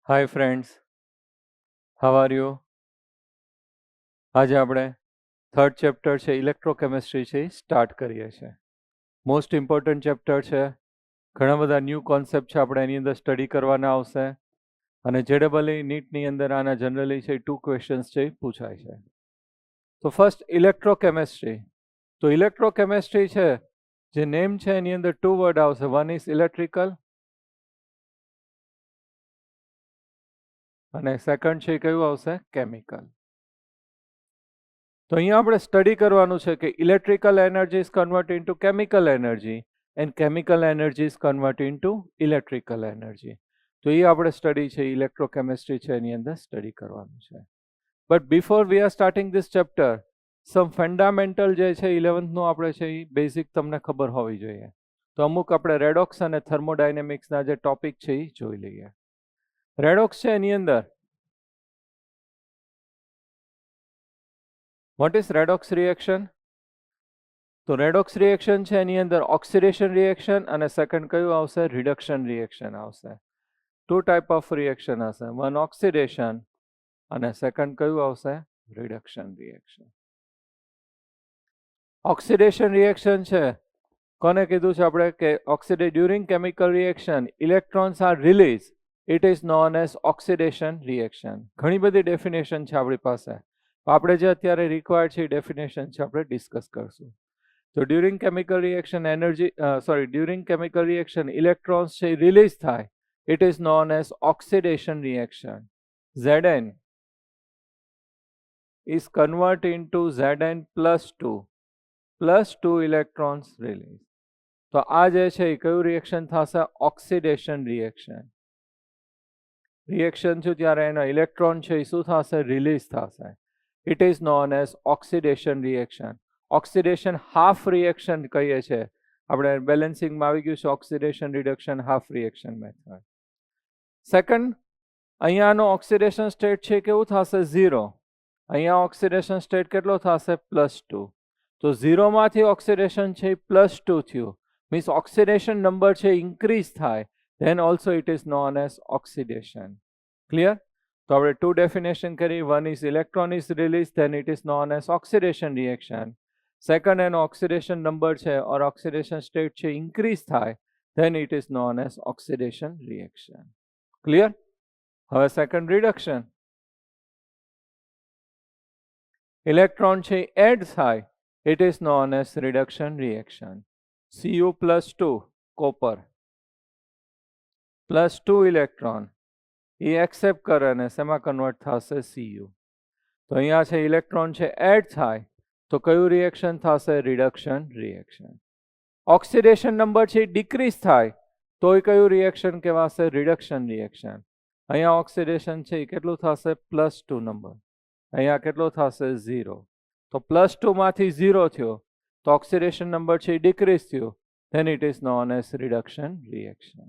Hi friends, how are you? આજે આપણે third chapter છે ઇલેક્ટ્રોકેમિસ્ટ્રી છે સ્ટાર્ટ કરીએ છીએ. મોસ્ટ ઇમ્પોર્ટન્ટ ચેપ્ટર છે. ઘણા બધા ન્યૂ કોન્સેપ્ટ છે આપણે એની અંદર સ્ટડી કરવાના આવશે અને JEE નીટની અંદર આના જનરલી છે 2 ક્વેશ્ચન્સ છે પૂછાય છે. તો ફર્સ્ટ ઇલેક્ટ્રોકેમિસ્ટ્રી. તો ઇલેક્ટ્રોકેમિસ્ટ્રી છે જે નેમ છે એની અંદર 2 વર્ડ આવશે. વન ઇઝ ઇલેક્ટ્રિકલ અને સેકન્ડ છે કયું આવશે? કેમિકલ. તો અહીંયા આપણે સ્ટડી કરવાનું છે કે electrical energy is convert into chemical energy and chemical energy is convert into electrical energy. તો એ આપણે સ્ટડી છે ઇલેક્ટ્રોકેમિસ્ટ્રી છે એની અંદર સ્ટડી કરવાનું છે. But before we are starting this chapter some fundamental જે છે 11th નું આપણે છે એ બેઝિક તમને ખબર હોવી જોઈએ. તો અમુક આપણે રેડોક્સ અને થર્મોડાયનેમિક્સના જે ટોપિક છે એ જોઈ લઈએ. રેડોક્સ છે એની અંદર વોટ ઇઝ રેડોક્સ રિએક્શન? તો રેડોક્સ રિએક્શન છે એની અંદર ઓક્સિડેશન રિએક્શન અને સેકન્ડ કયું આવશે? રિડક્શન રિએક્શન આવશે. 2 ટાઈપ ઓફ રિએક્શન હશે. વન ઓક્સિડેશન અને સેકન્ડ કયું આવશે? Reduction reaction. ઓક્સિડેશન રિએક્શન છે કોને કીધું છે આપણે કે during chemical reaction electrons are release. It is known as oxidation reaction. ઘણી બધી ડેફિનેશન છે આપણી પાસે. આપણે જે અત્યારે રિક્વાયર્ડ છે એ ડેફિનેશન છે આપણે ડિસ્કસ કરશું. તો during chemical reaction during chemical reaction electrons છે રિલીઝ થાય. It is known as oxidation reaction. Zn is convert into Zn plus 2 electrons release. તો આ જે છે એ કયું રિએક્શન થશે? Oxidation reaction. રિએક્શન થયું ત્યારે એનો ઇલેક્ટ્રોન છે એ શું થશે? રિલીઝ થશે. It is known as oxidation reaction. Oxidation half reaction કહીએ છીએ આપણે. બેલેન્સિંગમાં આવી ગયું છે oxidation reduction half reaction method. Second, અહીંયાનો ઓક્સિડેશન સ્ટેટ છે કેવું થશે? 0. અહીંયા ઓક્સિડેશન સ્ટેટ કેટલો થશે? +2. તો 0 માંથી ઓક્સિડેશન છે +2 થયું. મીન્સ ઓક્સિડેશન નંબર છે ઇન્ક્રીઝ થાય. then also it is known as oxidation. Clear? તો આપણે 2 definition કરી. One is electron is released, then it is known as oxidation reaction. Second, એનો ઓક્સિડેશન નંબર છે or oxidation state છે increase થાય, then it is known as oxidation reaction. Clear? હવે second reduction. Electron છે add થાય. it is known as reduction reaction. Cu+2 copper +2 electron A accept કરે અને શેમાં કન્વર્ટ થશે? Cu. તો અહીંયા છે ઇલેક્ટ્રોન છે એડ થાય તો કયું રિએક્શન થશે? Reduction reaction. ઓક્સિડેશન નંબર છે ડિક્રીઝ થાય તોય કયું રિએક્શન કહેવાશે? Reduction reaction. અહીંયા ઓક્સિડેશન છે એ કેટલું થશે? +2 નંબર. અહીંયા કેટલો થશે? 0. તો +2 માંથી 0 થયો તો ઓક્સિડેશન નંબર છે ડિક્રીઝ થયો. then it is known as reduction reaction.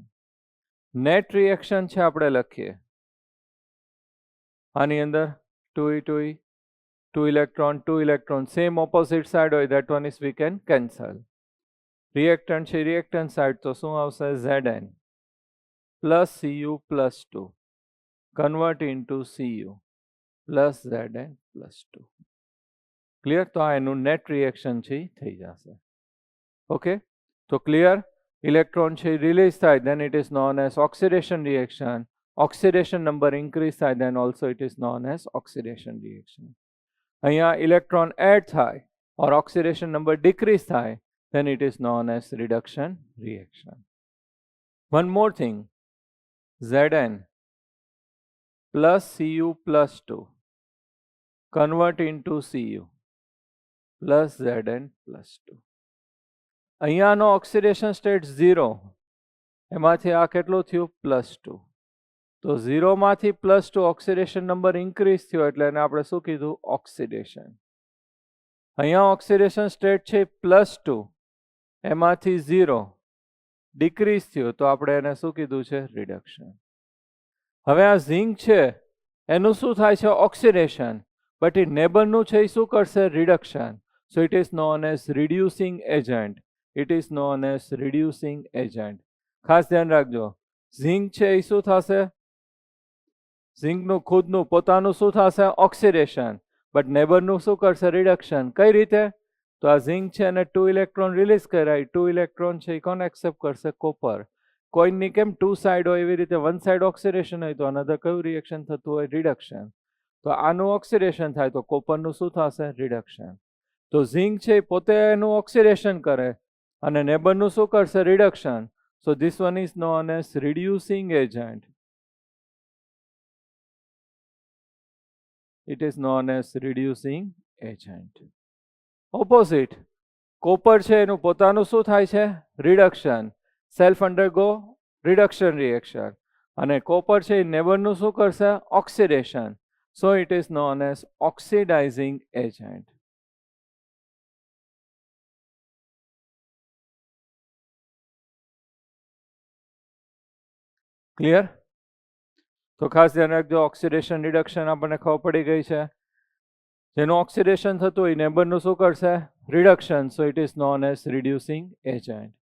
Net reaction છે આપણે લખીએ. આની અંદર 2e 2 electron same opposite side હોય, that one is we can cancel. Reactant છે રિએક્ટન્ટ સાઇડ તો શું આવશે? Zn plus Cu plus 2 convert into Cu plus Zn plus 2. Clear? તો આ એનું નેટ રિએક્શન છે થઈ જશે. ઓકે, તો ક્લિયર? ઇલેક્ટ્રોન છે રિલીઝ થાય then it is known as oxidation reaction. Oxidation number increase થાય then also it is known as oxidation reaction. અહીંયા ઇલેક્ટ્રોન એડ થાય or ઓક્સિડેશન નંબર ડિક્રીઝ થાય then it is known as reduction reaction. One more thing, Zn plus Cu plus 2 convert into Cu plus Zn plus 2. અહીંયાનો oxidation state 0, એમાંથી આ કેટલું થયું? +2. તો 0 માંથી +2 ઓક્સિડેશન નંબર ઇન્ક્રીઝ થયો એટલે એને આપણે શું કીધું? ઓક્સિડેશન. અહીંયા ઓક્સિડેશન સ્ટેટ છે +2, એમાંથી 0 ડિક્રીઝ થયો તો આપણે એને શું કીધું છે? રિડક્શન. હવે આ ઝિંક છે એનું શું થાય છે? ઓક્સિડેશન. બટ એ નેબરનું છે એ શું કરશે? Reduction. So it is known as reducing agent. It is known as reducing agent. ખાસ ધ્યાન રાખજો, ઝિંક છે એ શું થશે? ઝિંકનું ખુદનું પોતાનું શું થશે? ઓક્સિડેશન. બટ નેબરનું શું કરશે? રિડક્શન. કઈ રીતે? તો આ ઝિંક છે અને 2 ઇલેક્ટ્રોન રિલીઝ કરાય. 2 ઇલેક્ટ્રોન છે એ કોણ એક્સેપ્ટ કરશે? કોપર. કોઈનની કેમ 2 સાઈડ હોય એવી રીતે 1 સાઈડ ઓક્સિડેશન હોય તો અનધર કયું રિએક્શન થતું હોય? રિડક્શન. તો આનું ઓક્સિડેશન થાય તો કોપરનું શું થશે? રિડક્શન. તો ઝિંક છે પોતે એનું ઓક્સિડેશન કરે અને નેબરનું શું કરશે? Reduction. So this one is known as reducing agent. It is known as reducing agent. Opposite. Copper છે એનું પોતાનું શું થાય છે? Reduction. Self undergo reduction reaction. અને copper છે એ નેબરનું શું કરશે? Oxidation. So it is known as oxidizing agent. Clear? તો ખાસ ધ્યાન રાખજો, ઓક્સિડેશન રિડક્શન આપણને ખબર પડી ગઈ છે. જેનું ઓક્સિડેશન થતું હોય નેબરનું શું કરશે? Reduction. So it is known as reducing agent.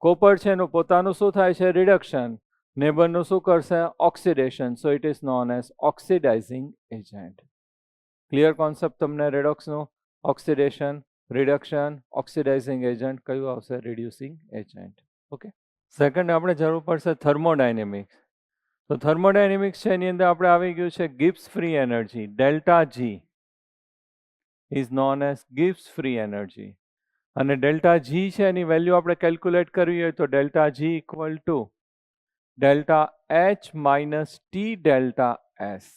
Copper છે એનું પોતાનું શું થાય છે? રિડક્શન. નેબરનું શું કરશે? Oxidation. So it is known as oxidising agent. Clear concept તમને રેડોક્સનું? ઓક્સિડેશન, રિડક્શન, ઓક્સિડાઇઝિંગ એજન્ટ કયું આવશે? Reducing agent. ઓકે. સેકન્ડ આપણે જરૂર પડશે થર્મોડાયનેમિક્સ. તો થર્મોડાયનેમિક્સ છે એની અંદર આપણે આવી ગયું છે Gibbs free energy. Delta G is known as Gibbs free energy. અને ડેલ્ટા જી છે એની વેલ્યુ આપણે કેલ્ક્યુલેટ કરવી હોય તો delta G equal to delta H minus T delta S.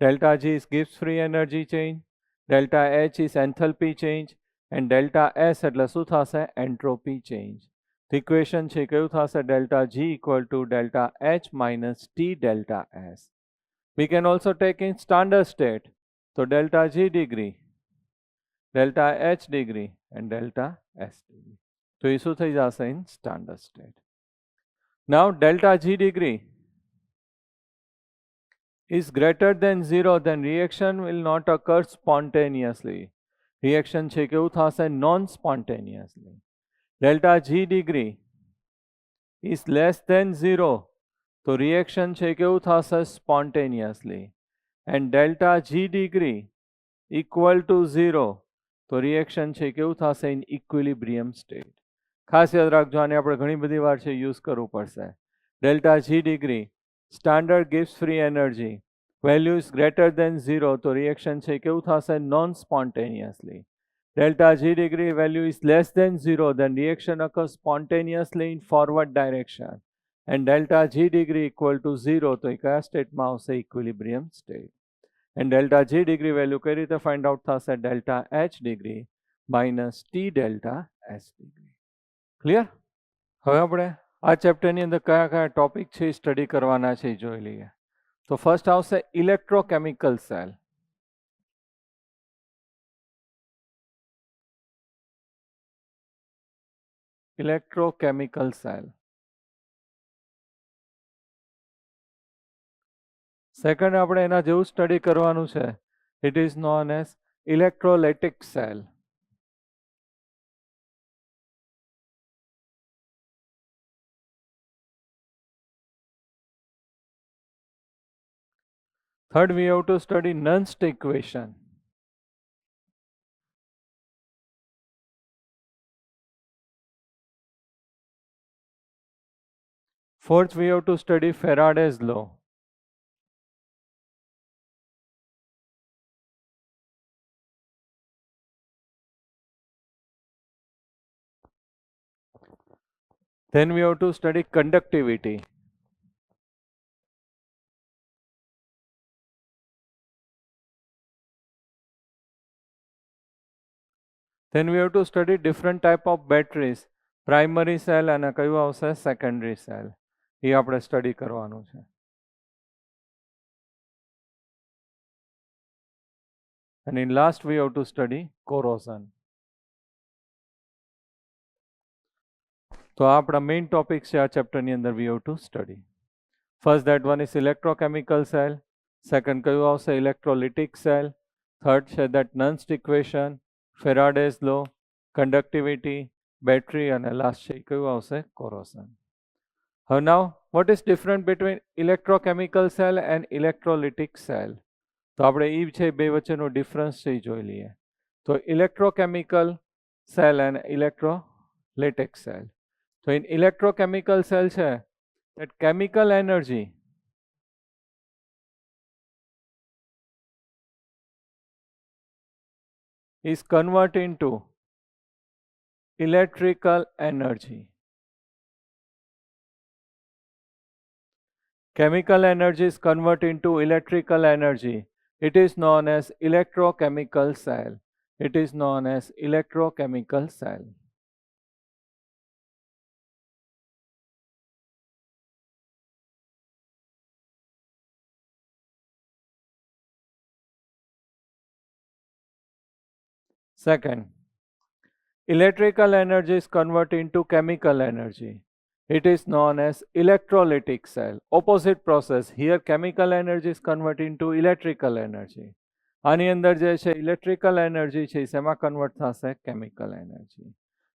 Delta G is Gibbs free energy change, delta H is enthalpy change and delta S એટલે શું થશે? Entropy change. ઇક્વેશન છે કયું થશે? Delta G equal to delta H minus T delta S. We can also take in standard state. So delta G degree, delta H degree and delta S degree. So એ શું થઈ જશે? in standard state. Now delta G degree is greater than 0, then reaction will not occur spontaneously. Reaction છે કેવું થશે? non-spontaneously. Delta G degree is less than 0, તો reaction છે કેવું થશે? Spontaneously. And delta G degree equal to 0, તો reaction છે કેવું થશે? In equilibrium state. ખાસ યાદ રાખજો, આને આપણે ઘણી બધી વાર છે યુઝ કરવું પડશે. Delta G degree standard gives free energy value is greater than 0, તો રિએક્શન છે કેવું થશે? Non spontaneously. Delta G degree value is less than 0, then reaction occurs spontaneously in forward direction. And delta G degree equal to 0, તો એ કયા સ્ટેટમાં આવશે? Equilibrium state. And delta G degree value કઈ રીતે ફાઇન્ડ આઉટ થશે? Delta H degree minus T delta S degree. Clear? હવે આપણે આ ચેપ્ટરની અંદર કયા કયા ટોપિક છે સ્ટડી કરવાના છે જોઈ લઈએ. તો ફર્સ્ટ આવશે electrochemical cell. Electrochemical cell. Second આપણે એના જેવું સ્ટડી કરવાનું છે. It is known as electrolytic cell. Third, we have to study Nernst equation. Fourth, we have to study Faraday's law. Then we have to study conductivity. Then we have to study different type of batteries. Primary cell અને કયું આવશે? Secondary cell. એ આપણે study કરવાનું છે. And in last we have to study corrosion. તો આ આપણા main topic છે આ ચેપ્ટરની અંદર. we have to study. First that one is electrochemical cell. Second કયું આવશે? electrolytic cell. Third છે that Nernst equation, Faraday's law, conductivity, battery અને last છે કયું આવશે? corrosion. now what is different between electrochemical cell and electrolytic cell? તો આપણે એ છે બે વચ્ચેનો ડિફરન્સ છે એ જોઈ લઈએ. તો electrochemical cell and electrolytic cell. So in electrochemical cell છે that chemical energy is converted into electrical energy. Chemical energy is converted into electrical energy. It is known as electrochemical cell. It is known as electrochemical cell. Second, electrical energy is converted into chemical energy. It is known as electrolytic cell. Opposite process. Here chemical energy is converted into electrical energy. આની અંદર જે છે electrical energy છે શેમાં convert થશે? chemical energy.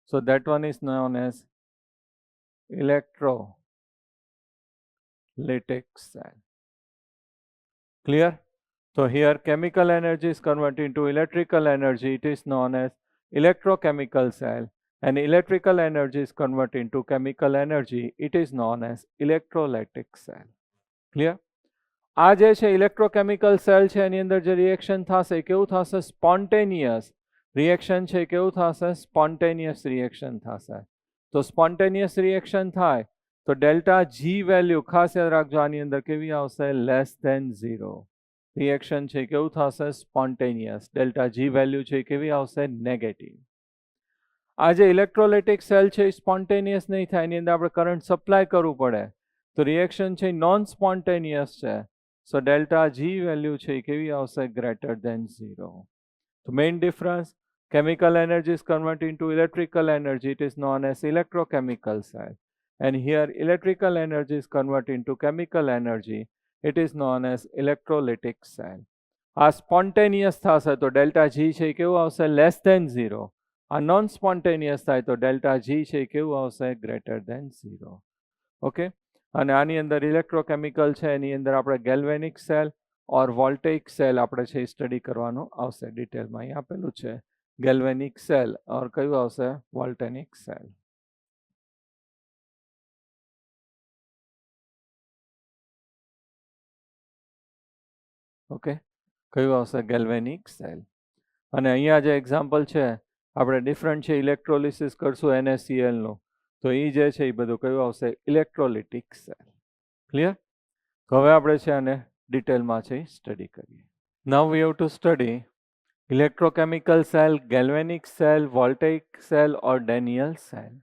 So that one is known as electrolytic cell. Clear? So here chemical energy is converted into electrical energy. It is known as electrochemical cell. And electrical energy is converted into chemical energy. It is known as electrolytic cell. Clear? આ જે છે electrochemical cell છે એની અંદર જે reaction થશે કેવું થશે? સ્પોન્ટેનિયસ રિએક્શન છે. કેવું થશે? સ્પોન્ટેનિયસ રિએક્શન થશે. તો સ્પોન્ટેનિયસ રિએક્શન થાય તો ડેલ્ટા જી વેલ્યુ ખાસ યાદ રાખજો આની અંદર કેવી આવશે? Less than 0. રિએક્શન છે કેવું થશે? સ્પોન્ટેનિયસ. ડેલ્ટા જી વેલ્યુ છે કેવી આવશે? નેગેટિવ. આ જે ઇલેક્ટ્રોલાઇટિક સેલ છે એ સ્પોન્ટેનિયસ નહીં થાય, એની અંદર આપણે કરંટ સપ્લાય કરવું પડે. તો રિએક્શન છે નોન સ્પોન્ટેનિયસ છે. સો ડેલ્ટા જી વેલ્યુ છે એ કેવી આવશે? Greater than 0. તો main difference, chemical energy is converted into electrical energy. It is known as electrochemical cell. And here electrical energy is converted into chemical energy. It is known as electrolytic cell. આ spontaneous થશે તો delta G છે કેવું આવશે? Less than 0. આ non spontaneous થાય તો delta G છે કેવું આવશે? Greater than 0. ઓકે. અને આની અંદર ઇલેક્ટ્રોકેમિકલ છે એની અંદર આપણે galvanic cell or voltaic cell આપણે છે સ્ટડી કરવાનું આવશે ડિટેલમાં. અહીં આપેલું છે ગેલ્વેનિક સેલ ઓર કયું આવશે? વોલ્ટેનિક સેલ. ઓકે, કયું આવશે? Galvanic cell. અને અહીંયા જે એક્ઝામ્પલ છે આપણે ડિફરન્ટ છે ઇલેક્ટ્રોલિસિસ કરશું NaCl નું, તો એ જે છે એ બધું કયું આવશે? Electrolytic cell. ક્લિયર? તો હવે આપણે છે આને ડિટેલમાં છે સ્ટડી કરીએ. Now we have to study electrochemical cell, galvanic cell, voltaic cell or Daniell cell.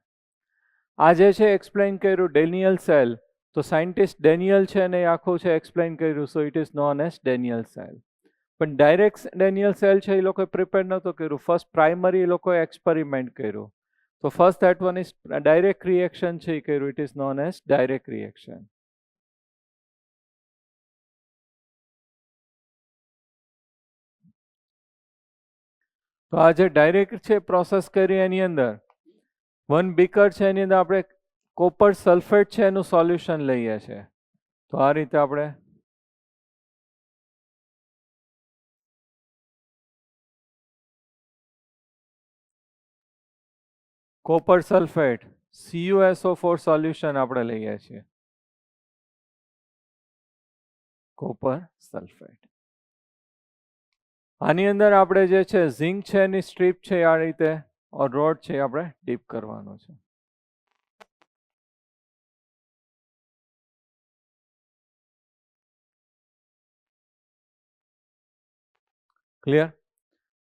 આ જે છે એક્સપ્લેન કર્યું ડેનિયલ સેલ, તો સાયન્ટિસ્ટ ડેનિયલ છે ને એ આખું છે એક્સપ્લેન કર્યું. So it is known as Daniell cell. પણ ડાયરેક્ટ ડેનિયલ સેલ છે એ લોકોએ પ્રિપેર નહોતું કર્યું. ફર્સ્ટ પ્રાઇમરી એ લોકોએ એક્સપેરિમેન્ટ કર્યું. તો first that one is direct reaction છે એ કર્યું. It is known as direct reaction. તો આ જે ડાયરેક્ટ છે પ્રોસેસ કરી એની અંદર 1 બીકર છે એની અંદર આપણે કોપર સલ્ફેટ છે એનું સોલ્યુશન લઈએ છીએ. તો આ રીતે આપણે કોપર સલ્ફેટ CuSO4 સોલ્યુશન આપણે લઈએ છીએ. Copper sulphate. આની અંદર આપણે જે છે ઝિંક છે એની સ્ટ્રીપ છે આ રીતે ઓર રોડ છે આપણે ડીપ કરવાનો છે. ક્લિયર?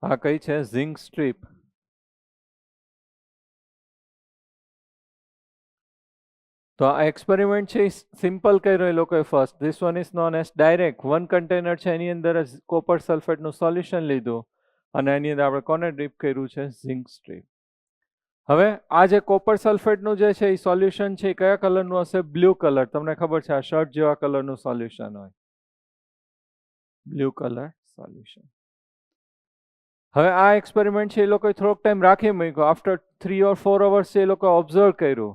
આ કઈ છે? Zinc strip. તો આ એક્સપેરિમેન્ટ છે સિમ્પલ કર્યો એ લોકોએ first. This one is known as direct. 1 container છે એની અંદર કોપર સલ્ફેટનું સોલ્યુશન લીધું અને એની અંદર આપણે કોને ડ્રીપ કર્યું છે? Zinc strip. હવે આ જે કોપર સલ્ફેટનું જે છે એ સોલ્યુશન છે એ કયા કલરનું હશે? Blue colour. તમને ખબર છે આ શર્ટ જેવા કલરનું સોલ્યુશન હોય, બ્લુ કલર સોલ્યુશન. હવે આ એક્સપેરિમેન્ટ છે એ લોકોએ થોડોક ટાઈમ રાખી મૂક્યો. આફ્ટર 3 or 4 અવર્સ એ લોકો ઓબ્ઝર્વ કર્યું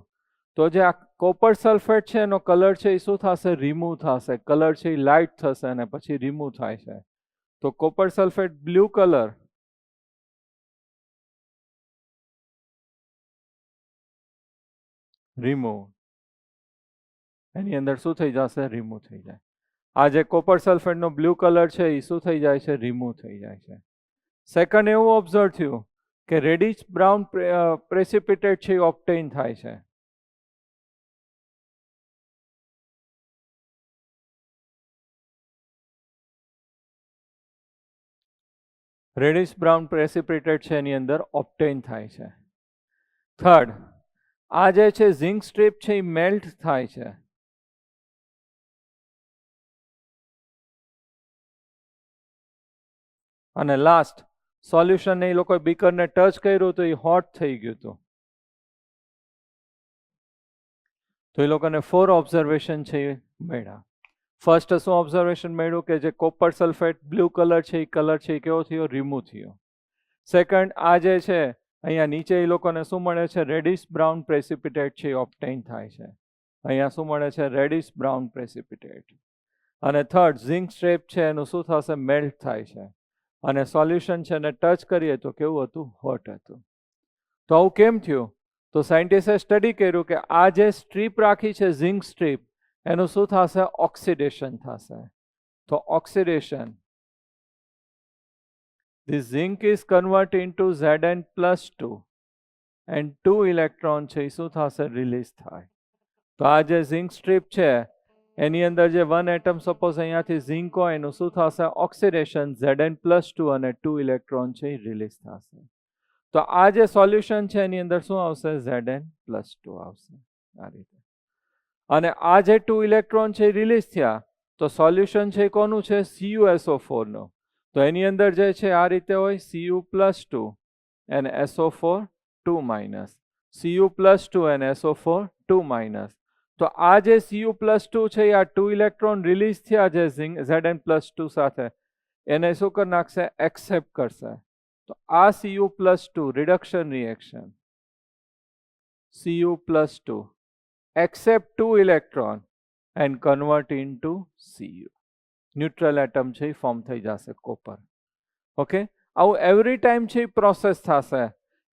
તો જે આ કોપર સલ્ફેટ છે એનો કલર છે એ શું થશે? રિમૂવ થશે. કલર છે એ લાઇટ થશે અને પછી રિમૂવ થાય છે. તો copper sulphate blue colour remove, એની અંદર શું થઈ જશે? રિમૂવ થઈ જાય. આ જે કોપર સલ્ફેટનો બ્લુ કલર છે એ શું થઈ જાય છે? રિમૂવ થઈ જાય છે. સેકન્ડ એવું ઓબ્ઝર્વ થયું કે રેડિશ બ્રાઉન પ્રેસિપિટેટ છે એ ઓબ્ટેન થાય છે. રેડિશ બ્રાઉન પ્રેસિપિટેટ છે એની અંદર ઓબ્ટેન થાય છે. થર્ડ, આ જે છે ઝિંક સ્ટ્રીપ છે એ મેલ્ટ થાય છે. અને લાસ્ટ, સોલ્યુશન એ લોકોએ બીકરને ટચ કર્યું તો એ હોટ થઈ ગયું હતું. તો એ લોકોને 4 ઓબ્ઝર્વેશન છે એ મળ્યા. ફર્સ્ટ શું ઓબ્ઝર્વેશન મળ્યું કે જે કોપર સલ્ફેટ બ્લુ કલર છે એ કલર છે એ કેવો થયો? રિમૂવ થયો. સેકન્ડ, આ જે છે અહીંયા નીચે એ લોકોને શું મળે છે? રેડિશ બ્રાઉન પ્રેસિપિટેટ છે એ ઓબ્ટેન થાય છે. અહીંયા શું મળે છે? Reddish brown precipitate. અને થર્ડ, ઝિંક સ્ટ્રીપ છે એનું શું થશે? મેલ્ટ થાય છે. અને સોલ્યુશન છે એને ટચ કરીએ તો કેવું હતું? હોટ હતું. તો આવું કેમ થયું? તો સાયન્ટિસ્ટે સ્ટડી કર્યું કે આ જે સ્ટ્રીપ રાખી છે ઝિંક સ્ટ્રીપ, એનું શું થશે? ઓક્સિડેશન થશે. તો oxidation, this zinc is converted into Zn+2 and 2 electron છે એ શું થશે? રિલીઝ થાય. તો આ જે ઝિંક સ્ટ્રીપ છે એની અંદર જે 1 એટમ સપોઝ અહીંયાથી ઝિંક હોય એનું શું થશે? ઓક્સિડેશન, Zn+2 અને 2 ઇલેક્ટ્રોન છે એ રિલીઝ થશે. તો આ જે સોલ્યુશન છે એની અંદર શું આવશે? Zn+2 આવશે. આ રીતે. અને આ જે 2 ઇલેક્ટ્રોન છે રિલીઝ થયા તો સોલ્યુશન છે કોનું છે? CuSO4 નો. તો એની અંદર જે છે આ રીતે હોય Cu+2 and SO4 2-, Cu+2 and SO4 2-. તો આ જે Cu+2 છે આ 2 ઇલેક્ટ્રોન રિલીઝ થયા જે Zn+2 સાથે, એને શું કરી નાખશે? એક્સેપ્ટ કરશે. તો આ Cu+2 reduction reaction, Cu+2 accept 2 electron and convert into Cu. Neutral atom છે એ ફોર્મ થઈ જશે કોપર. ઓકે, આવું એવરી ટાઈમ છે એ પ્રોસેસ થશે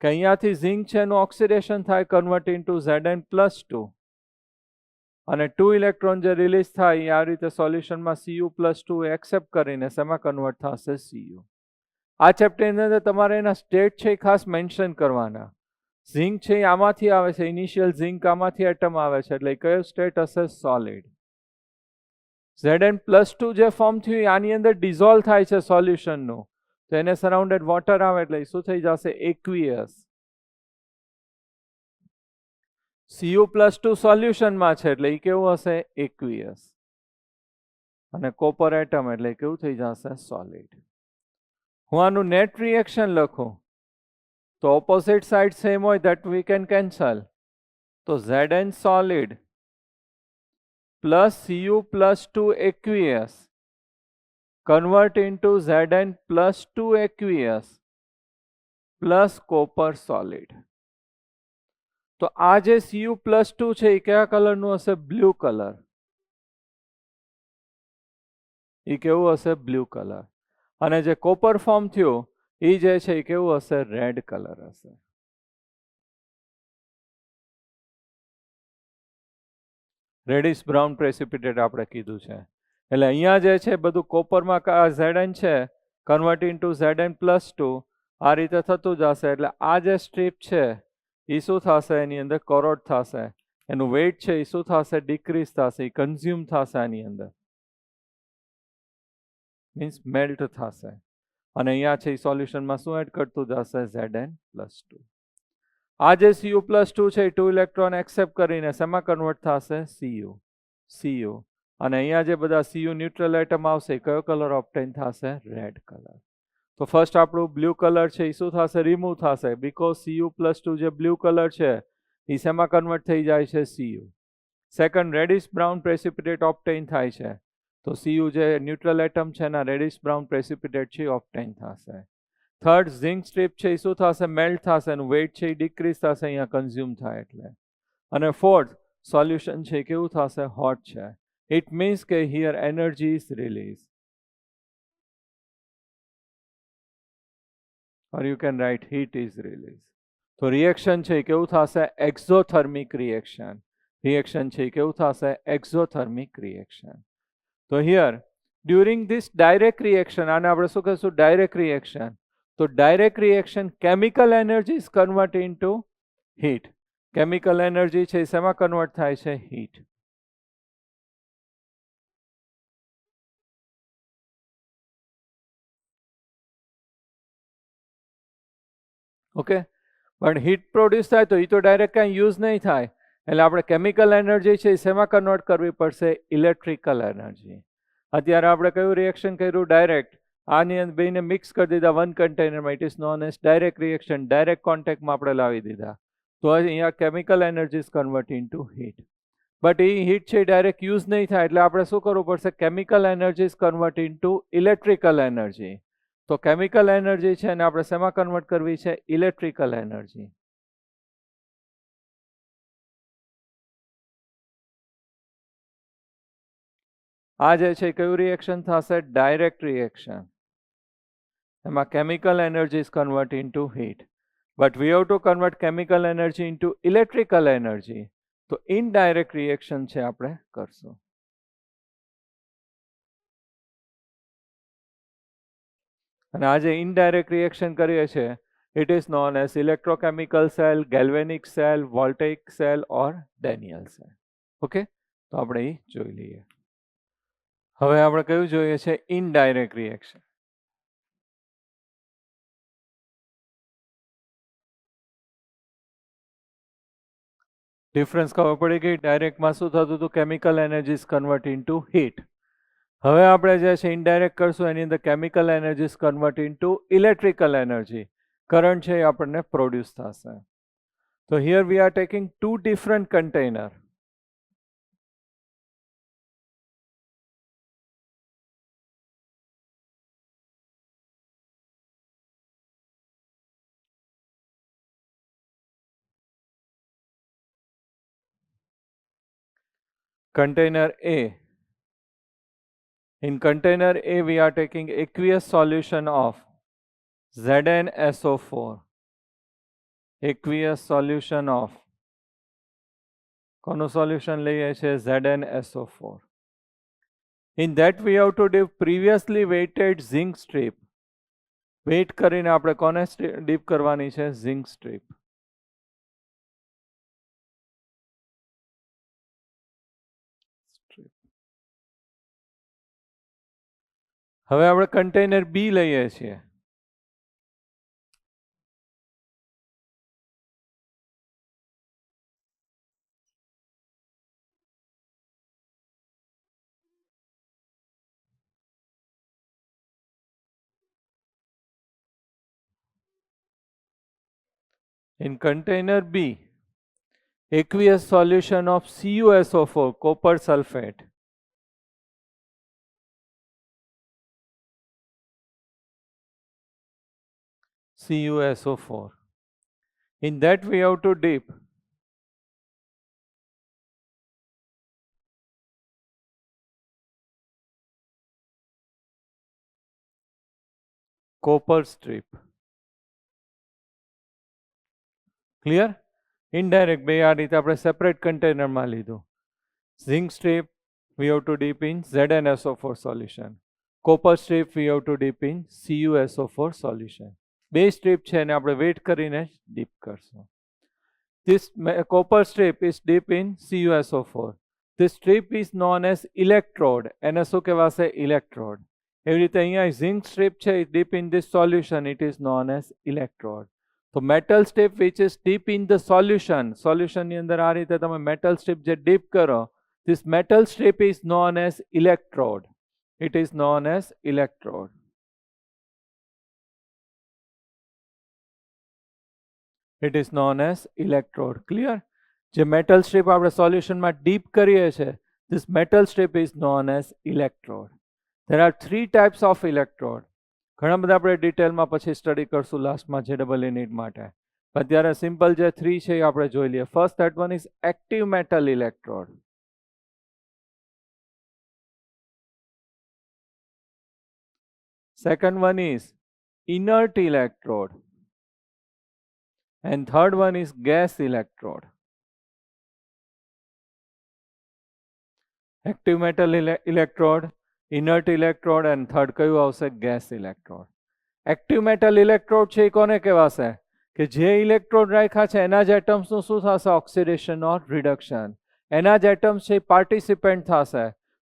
કે અહીંયાથી ઝિંક છે એનું ઓક્સિડેશન થાય, કન્વર્ટ ઇન્ટુ Zn+2 અને 2 ઇલેક્ટ્રોન જે રિલીઝ થાય એ આ રીતે સોલ્યુશનમાં Cu+2 એક્સેપ્ટ કરીને શેમાં કન્વર્ટ થશે? Cu. આ ચેપ્ટરની અંદર તમારે એના સ્ટેટ છે એ ખાસ મેન્શન કરવાના. ઝિંક છે એ આમાંથી આવે છે, ઇનિશિયલ ઝિંક આમાંથી એટમ આવે છે, એટલે કયો સ્ટેટ હશે? સોલિડ. Zn+2 જે ફોર્મ થયું એ આની અંદર ડિઝોલ્વ થાય છે સોલ્યુશનનું, તો એને સરાઉન્ડેડ વોટર આવે એટલે શું થઈ જશે? એક્વિયસ. Cu+2 સોલ્યુશનમાં છે એટલે એ કેવું હશે? એક્વિયસ. અને કોપર એટમ એટલે કેવું થઈ જશે? સોલિડ. હું આનું નેટ રિએક્શન લખું તો ઓપોઝિટ સાઇડ સેમ હોય that we can cancel. તો Zn solid plus Cu+2 aqueous convert into Zn+2 aqueous plus copper solid. તો આ જે Cu+2 છે એ કયા કલરનું હશે? Blue colour. એ કેવું હશે? Blue colour. અને જે કોપર ફોર્મ થયું એ જે છે એ કેવું હશે? રેડ કલર હશે. રેડિશ બ્રાઉન પ્રેસિપિટેટ આપણે કીધું છે. એટલે અહીંયા જે છે બધું કોપરમાં Zn છે કન્વર્ટ ઇન્ટુ Zn+2 આ રીતે થતું જશે. એટલે આ જે સ્ટ્રીપ છે એ શું થશે? એની અંદર કોરોડ થશે, એનું વેઇટ છે એ શું થશે? ડિક્રીઝ થશે, એ કન્ઝ્યુમ થશે આની અંદર, મીન્સ મેલ્ટ થશે. અને અહીંયા છે એ સોલ્યુશનમાં શું એડ કરતું જશે? Zn+2. આ જે Cu+2 છે એ 2 ઇલેક્ટ્રોન એક્સેપ્ટ કરીને શેમાં કન્વર્ટ થશે? Cu. અને અહીંયા જે બધા Cu ન્યુટ્રલ એટમ આવશે કયો કલર ઓબ્ટેન થશે? Red colour. તો ફર્સ્ટ આપણું બ્લુ કલર છે એ શું થશે? રિમૂવ થશે, બીકોઝ Cu+2 જે બ્લુ કલર છે એ શેમાં કન્વર્ટ થઈ જાય છે? Cu. સેકન્ડ, રેડિશ બ્રાઉન પ્રેસિપિટેટ ઓબ્ટેન થાય છે, તો Cu જે ન્યુટ્રલ એટમ છે એના રેડિશ બ્રાઉન પ્રેસિપિટેટ છે ઓબ્ટેન થશે. થર્ડ, ઝિંક સ્ટ્રીપ છે એ શું થશે? મેલ્ટ થશે, એનું વેઇટ છે એ ડિક્રીઝ થશે અહીંયા કન્ઝ્યુમ થાય એટલે. અને ફોર્થ, સોલ્યુશન છે કેવું થશે? હોટ છે. ઇટ મીન્સ કે here energy is release, or you can write heat is released. તો રિએક્શન છે કેવું થશે? Exothermic reaction. રિએક્શન છે કેવું થશે? Exothermic reaction. તો here during this direct reaction, આને આપણે શું કહીશું? Direct reaction. તો direct reaction chemical energy is convert into heat. Chemical energy છે શેમાં કન્વર્ટ થાય છે? હીટ. ઓકે, પણ હીટ પ્રોડ્યુસ થાય તો એ તો ડાયરેક્ટ કાંઈ યુઝ નહીં થાય, એટલે આપણે કેમિકલ એનર્જી છે એ શેમાં કન્વર્ટ કરવી પડશે? Electrical energy. અત્યારે આપણે કયું રિએક્શન કર્યું? ડાયરેક્ટ. આની અંદર બેને મિક્સ કરી દીધા વન કન્ટેનરમાં. It is known as direct reaction. Direct કોન્ટેક્ટમાં આપણે લાવી દીધા. તો અહીંયા chemical energy is convert into heat. But એ હીટ છે ડાયરેક્ટ યુઝ નહીં થાય, એટલે આપણે શું કરવું પડશે? Chemical energy is convert into electrical energy. તો કેમિકલ એનર્જી છે અને આપણે શેમાં કન્વર્ટ કરવી છે? Electrical energy. આ જે છે કયું રિએક્શન થશે? Direct reaction. એમાં chemical energy is convert into heat. But we have two convert chemical energy into electrical energy. તો ઇનડાયરેક્ટ રિએક્શન છે આપણે કરશું. અને આ જે ઇનડાયરેક્ટ રિએક્શન કરીએ છીએ, it is known as electrochemical cell, galvanic cell, voltaic cell or Daniell cell. Okay, તો આપણે એ જોઈ લઈએ. હવે આપણે કયું જોઈએ છે? Indirect reaction. ડિફરન્સ ખબર પડી ગઈ? ડાયરેક્ટમાં શું થતું હતું? Chemical energy is convert into heat. હવે આપણે જે છે ઇનડાયરેક્ટ કરશું, એની અંદર chemical energy is convert into electrical energy. Current છે એ આપણને પ્રોડ્યુસ થશે. તો here we are taking two different container. Container A. In container A, we are taking aqueous solution of ZnSO4. Aqueous solution of કોનું solution લઈએ છે? ZnSO4. In that we have to dip previously weighted zinc strip. Weight કરીને આપણે કોને dip કરવાની છે? Zinc strip. હવે આપણે કન્ટેનર બી લઈએ છીએ. In container B, aqueous solution of CuSO4, copper sulfate. CuSO4. In that we have to dip copper strip. Clear? Indirect બે આ રીતે આપણે સેપરેટ કન્ટેનરમાં લીધું. Zinc strip we have to dip in ZnSO4 solution. Copper strip we have to dip in CuSO4 solution. બે strip છે અને આપણે wet કરીને ડીપ કરશું. This copper strip is deep in CuSO4. This strip is known as electrode. એને શું કહેવાશે? electrode. એવી રીતે અહીંયા zinc strip છે, deep in this solution, it is known as electrode. તો metal strip which is deep in the solution, સોલ્યુશનની અંદર આ રીતે તમે metal strip જે deep કરો, this metal strip is known as electrode. It is known as electrode. It is known as electrode. Clear? જે metal strip આપણે સોલ્યુશનમાં deep કરીએ છીએ, this metal strip is known as electrode. There are 3 types of electrode. ઘણા બધા આપણે ડિટેલમાં પછી સ્ટડી કરશું લાસ્ટમાં JEE નીટ માટે. અત્યારે સિમ્પલ જે 3 છે એ આપણે જોઈ લઈએ. First that one is active metal electrode. Second one is inert electrode. And third one is gas electrode. Active metal electrode, inert electrode and third કયું આવશે? gas electrode. Active metal electrode છે એ કોને કહેવાશે? કે જે ઇલેક્ટ્રોડ રાખ્યા છે એના જ એટમ્સનું શું થશે? ઓક્સિડેશન ઓર રિડક્શન. એના જ એટમ્સ છે એ પાર્ટિસિપેન્ટ થશે.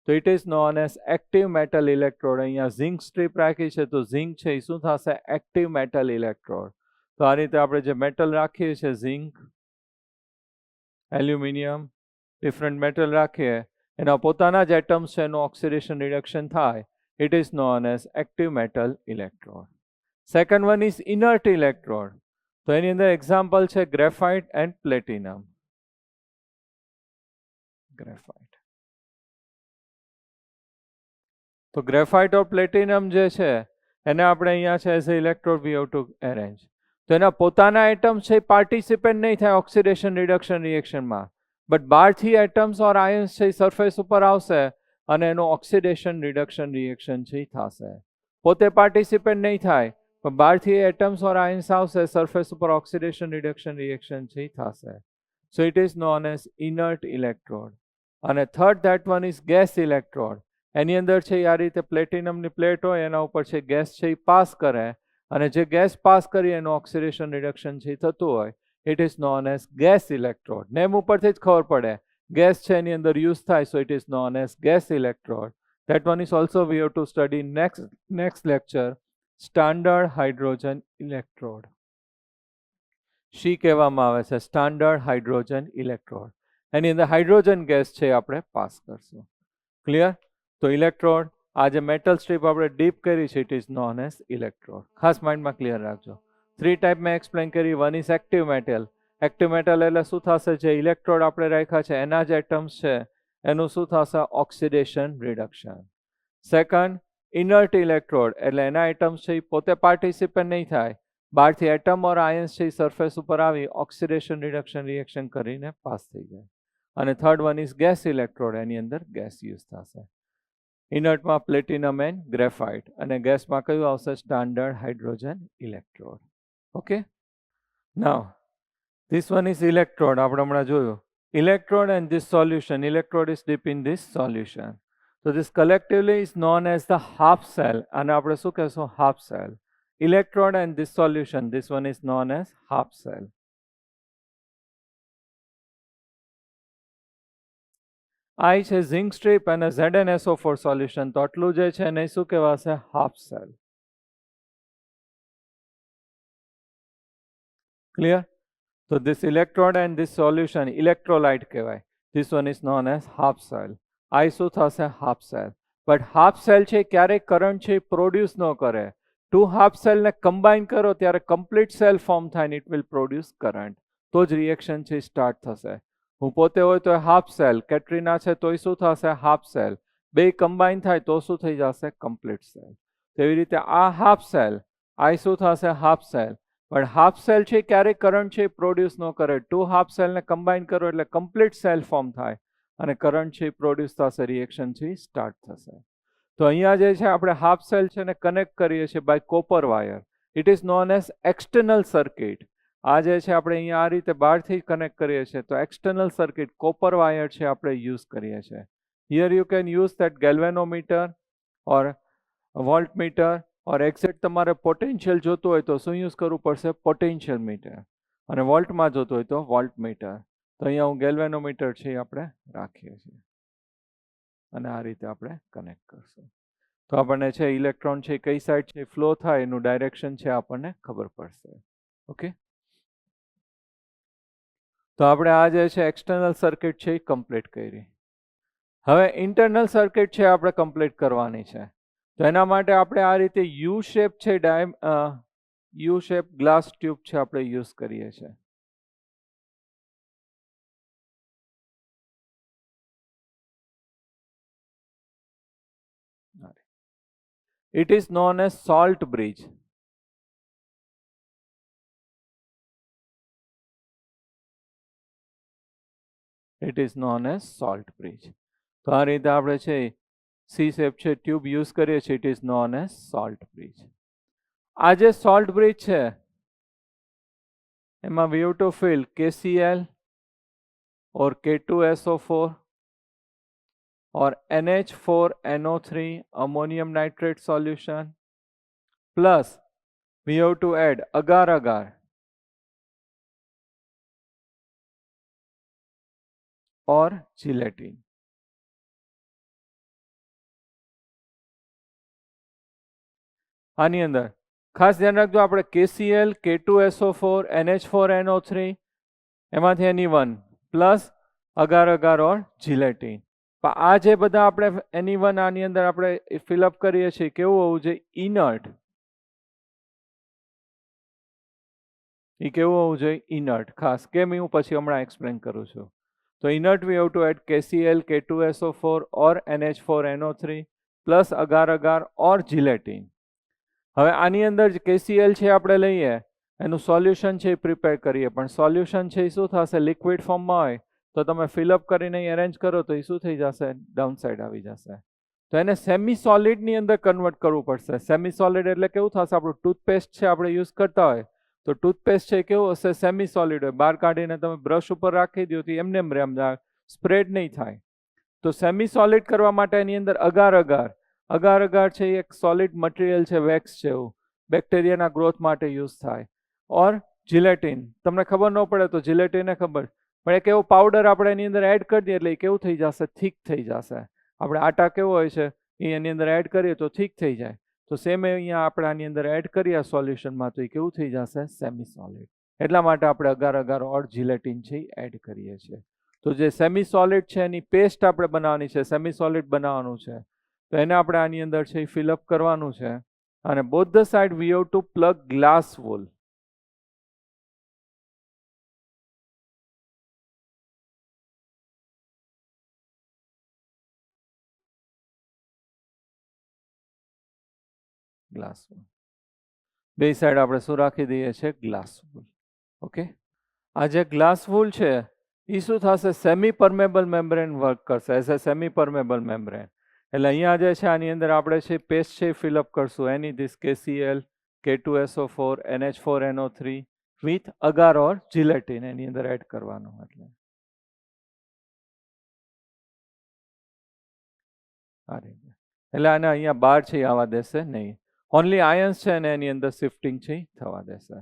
તો it is known as active metal electrode. અહીંયા ઝિંક સ્ટ્રીપ રાખી છે તો ઝિંક છે એ શું થશે? Active metal electrode. તો આ રીતે આપણે જે મેટલ રાખીએ છીએ, ઝિંક, એલ્યુમિનિયમ, ડિફરન્ટ મેટલ રાખીએ, એના પોતાના જ એટમ્સ છે એનું ઓક્સિડેશન રિડક્શન થાય. It is known as active metal electrode. Second one is inert electrode. તો એની અંદર એક્ઝામ્પલ છે ગ્રેફાઇટ એન્ડ પ્લેટિનમ. ગ્રેફાઇટ. તો ગ્રેફાઇટ ઓર પ્લેટિનમ જે છે એને આપણે અહીંયા છે as a electrode V have two arrange. તો એના પોતાના એટમ્સ છે પાર્ટિસિપેન્ટ નહીં થાય ઓક્સિડેશન રિડક્શન રિએક્શનમાં, બટ બહારથી એટમ્સ ઓર આયન્સ છે સરફેસ ઉપર આવશે અને એનું ઓક્સિડેશન રિડક્શન રિએક્શન છે થશે. પોતે પાર્ટિસિપેન્ટ નહીં થાય પણ બહારથી એટમ્સ ઓર આયન્સ આવશે, સરફેસ ઉપર ઓક્સિડેશન રિડક્શન રિએક્શન છે થશે. So it is known as inert electrode. અને third that one is gas electrode. એની અંદર છે આ રીતે પ્લેટિનમની પ્લેટ હોય, એના ઉપર છે ગેસ છે એ પાસ કરે અને જે ગેસ પાસ કરી એનું ઓક્સિડેશન રિડક્શન છે થતું હોય. It is known as gas electrode. Name ઉપરથી જ ખબર પડે ગેસ છે એની અંદર યુઝ થાય. સો it is known as gas electrode. That one is also we have to study next lecture. Standard hydrogen electrode. શી કહેવામાં આવે છે? Standard hydrogen electrode. એની અંદર હાઇડ્રોજન ગેસ છે આપણે પાસ કરશું. ક્લિયર? તો ઇલેક્ટ્રોડ, આ જે મેટલ સ્ટ્રીપ આપણે ડીપ કરી છે it is known as electrode. ખાસ માઇન્ડમાં ક્લિયર રાખજો. 3 ટાઈપ મેં એક્સપ્લેન કરી. One is active metal. Active metal એટલે શું થશે? જે ઇલેક્ટ્રોડ આપણે રાખ્યા છે એના જ એટમ્સ છે એનું શું થશે? Oxidation reduction. Second inert electrode એટલે એના એટમ્સ છે એ પોતે પાર્ટિસિપેન્ટ નહીં થાય, બહારથી એટમ ઓર આયન્સ છે સરફેસ ઉપર આવી ઓક્સિડેશન રિડક્શન રિએક્શન કરીને પાસ થઈ જાય. અને third one is gas electrode. એની અંદર ગેસ યુઝ થશે. ઇનર્ટમાં પ્લેટિનમ એન્ડ ગ્રેફાઇટ અને ગેસમાં કયું આવશે? Standard hydrogen electrode. Okay. Now this one is electrode. આપણે હમણાં જોયું electrode and this solution. Electrode is deep in this solution. So this collectively is known as the half cell. અને આપણે શું કહેશું? half cell. Electrode and this solution, this one is known as half cell. I છે zinc strip અને ZnSO4 solution. તો આટલું જે છે એને શું કહેવાશે? Half cell. ક્લિયર? તો this electrode and this solution electrolyte કહેવાય. This one is known as half cell. આ શું થશે? Half cell. But half cell છે ક્યારેક કરંટ છે પ્રોડ્યુસ ન કરે. ટુ હાફ સેલને કમ્બાઈન કરો ત્યારે કમ્પ્લીટ સેલ ફોર્મ થાય ને ઇટ વિલ પ્રોડ્યુસ કરંટ. તો જ રિએક્શન છે સ્ટાર્ટ થશે. હું પોતે હોય તો હાફ સેલ, કેટરીના છે તોય શું થશે? Half cell. બે કમ્બાઈન થાય તો શું થઈ જશે? Complete cell. તેવી રીતે આ હાફ સેલ, આ શું થશે? Half cell. પણ હાફ સેલ છે ક્યારેક કરંટ છે પ્રોડ્યુસ ન કરે. ટુ હાફ સેલને કમ્બાઈન કરો એટલે કમ્પ્લીટ સેલ ફોર્મ થાય અને કરંટ છે પ્રોડ્યુસ થશે, રિએક્શન છે સ્ટાર્ટ થશે. તો અહીંયા જે છે આપણે હાફ સેલ છે ને કનેક્ટ કરીએ છીએ by copper wire. It is known as external circuit. આ જે છે આપણે અહીંયા આ રીતે બહારથી કનેક્ટ કરીએ છીએ તો એક્સટર્નલ સર્કિટ કોપર વાયર છે આપણે યુઝ કરીએ છીએ. Here you can use that galvanometer or voltmeter or exact તમારે પોટેન્શિયલ જોતું હોય તો શું યુઝ કરવું પડશે? Potential meter. અને વોલ્ટમાં જોતું હોય તો વોલ્ટમીટર. તો અહીંયા હું ગેલ્વેનોમીટર છે આપણે રાખીએ છીએ અને આ રીતે આપણે કનેક્ટ કરશું. તો આપણને છે ઇલેક્ટ્રોન છે કઈ સાઈડ છે ફ્લો થાય એનું ડાયરેક્શન છે આપણને ખબર પડશે. ઓકે. તો આપણે આ જે છે એક્સટર્નલ સર્કિટ છે એ કમ્પ્લીટ કરી. હવે ઇન્ટરનલ સર્કિટ છે આપણે કમ્પ્લીટ કરવાની છે. તો એના માટે આપણે આ રીતે યુ શેપ છે યુ શેપ ગ્લાસ ટ્યુબ છે આપણે યુઝ કરીએ છીએ. It is known as salt bridge. It is known as salt bridge. તો આ રીતે આપણે છે સી શેપ છે ટ્યુબ યુઝ કરીએ છીએ, it is known as salt bridge. આ જે સોલ્ટ બ્રિજ છે એમાં we have to fill KCl or K2SO4 or NH4NO3 ammonium nitrate solution, plus we have to add agar-agar or gelatin. આની અંદર ખાસ ધ્યાન રાખજો, આપણે KCl, K2SO4, NH4NO3 એમાંથી એની one plus agar agar or gelatin. આ જે બધા આપણે એની વન આની અંદર આપણે ફિલઅપ કરીએ છીએ કેવું હોવું જોઈએ? ઇનર્ટ. એ કેવું હોવું જોઈએ? ઇનર્ટ. ખાસ કેમ હું પછી હમણાં એક્સપ્લેન કરું છું. તો inert we have to add KCl, K2SO4 or NH4NO3 plus agar agar or gelatin. હવે આની અંદર જે KCl છે આપણે લઈએ, એનું સોલ્યુશન છે એ પ્રિપેર કરીએ, પણ સોલ્યુશન છે એ શું થશે? લિક્વિડ ફોર્મમાં હોય તો તમે ફિલઅપ કરીને એરેન્જ કરો તો એ શું થઈ જશે? ડાઉન સાઈડ આવી જશે. તો એને સેમી સોલિડની અંદર કન્વર્ટ કરવું પડશે. સેમી સોલિડ એટલે કેવું થશે? આપણું ટૂથપેસ્ટ છે આપણે યુઝ કરતા હોય તો ટૂથપેસ્ટ છે કેવું હશે? સેમી સોલિડ હોય. બહાર કાઢીને તમે બ્રશ ઉપર રાખી દો તો એમને એમ સ્પ્રેડ નહીં થાય. તો સેમી સોલિડ કરવા માટે એની અંદર અગાર-અગાર છે એક સોલિડ મટીરિયલ છે, વેક્સ છે, એવું બેક્ટેરિયાના ગ્રોથ માટે યુઝ થાય. ઓર જીલેટિન, તમને ખબર ન પડે તો જીલેટિનને ખબર, પણ એક એવો પાવડર આપણે એની અંદર એડ કરી દઈએ એટલે એ કેવું થઈ જશે? થીક થઈ જશે. આપણે આટા કેવો હોય છે એ એની અંદર એડ કરીએ તો થીક થઈ જાય. તો સેમ અહીંયા આપણે આની અંદર એડ કરીએ સોલ્યુશનમાં તો એ કેવું થઈ જશે? Semi solid. એટલા માટે આપણે અગાર-અગાર ઓર જીલેટિન છે એડ કરીએ છીએ. તો જે સેમી સોલિડ છે એની પેસ્ટ આપણે બનાવવાની છે, સેમી સોલિડ બનાવવાનું છે, તો એને આપણે આની અંદર છે ફિલઅપ કરવાનું છે. અને both the side V have two plug glass wall. Glass wall બે સાઈડ આપણે શું રાખી દઈએ છીએ? Glass wall. ઓકે. આ જે ગ્લાસ વોલ છે એ શું થશે? સેમી પરમેબલ મેમ્બ્રેન વર્ક કરશે એઝ એ સેમી પરમેબલ મેમ્બ્રેન. એટલે અહીંયા જે છે આની અંદર આપણે છે પેસ્ટ છે ફિલઅપ કરશું. એની this KCl, K2SO4, NH4NO3 with agar or gelatin એની અંદર એડ કરવાનું. એટલે આને અહીંયા બહાર છે આવવા દેશે નહીં. ઓનલી આયન્સ છે ને એની અંદર શિફ્ટિંગ છે થવા દેશે.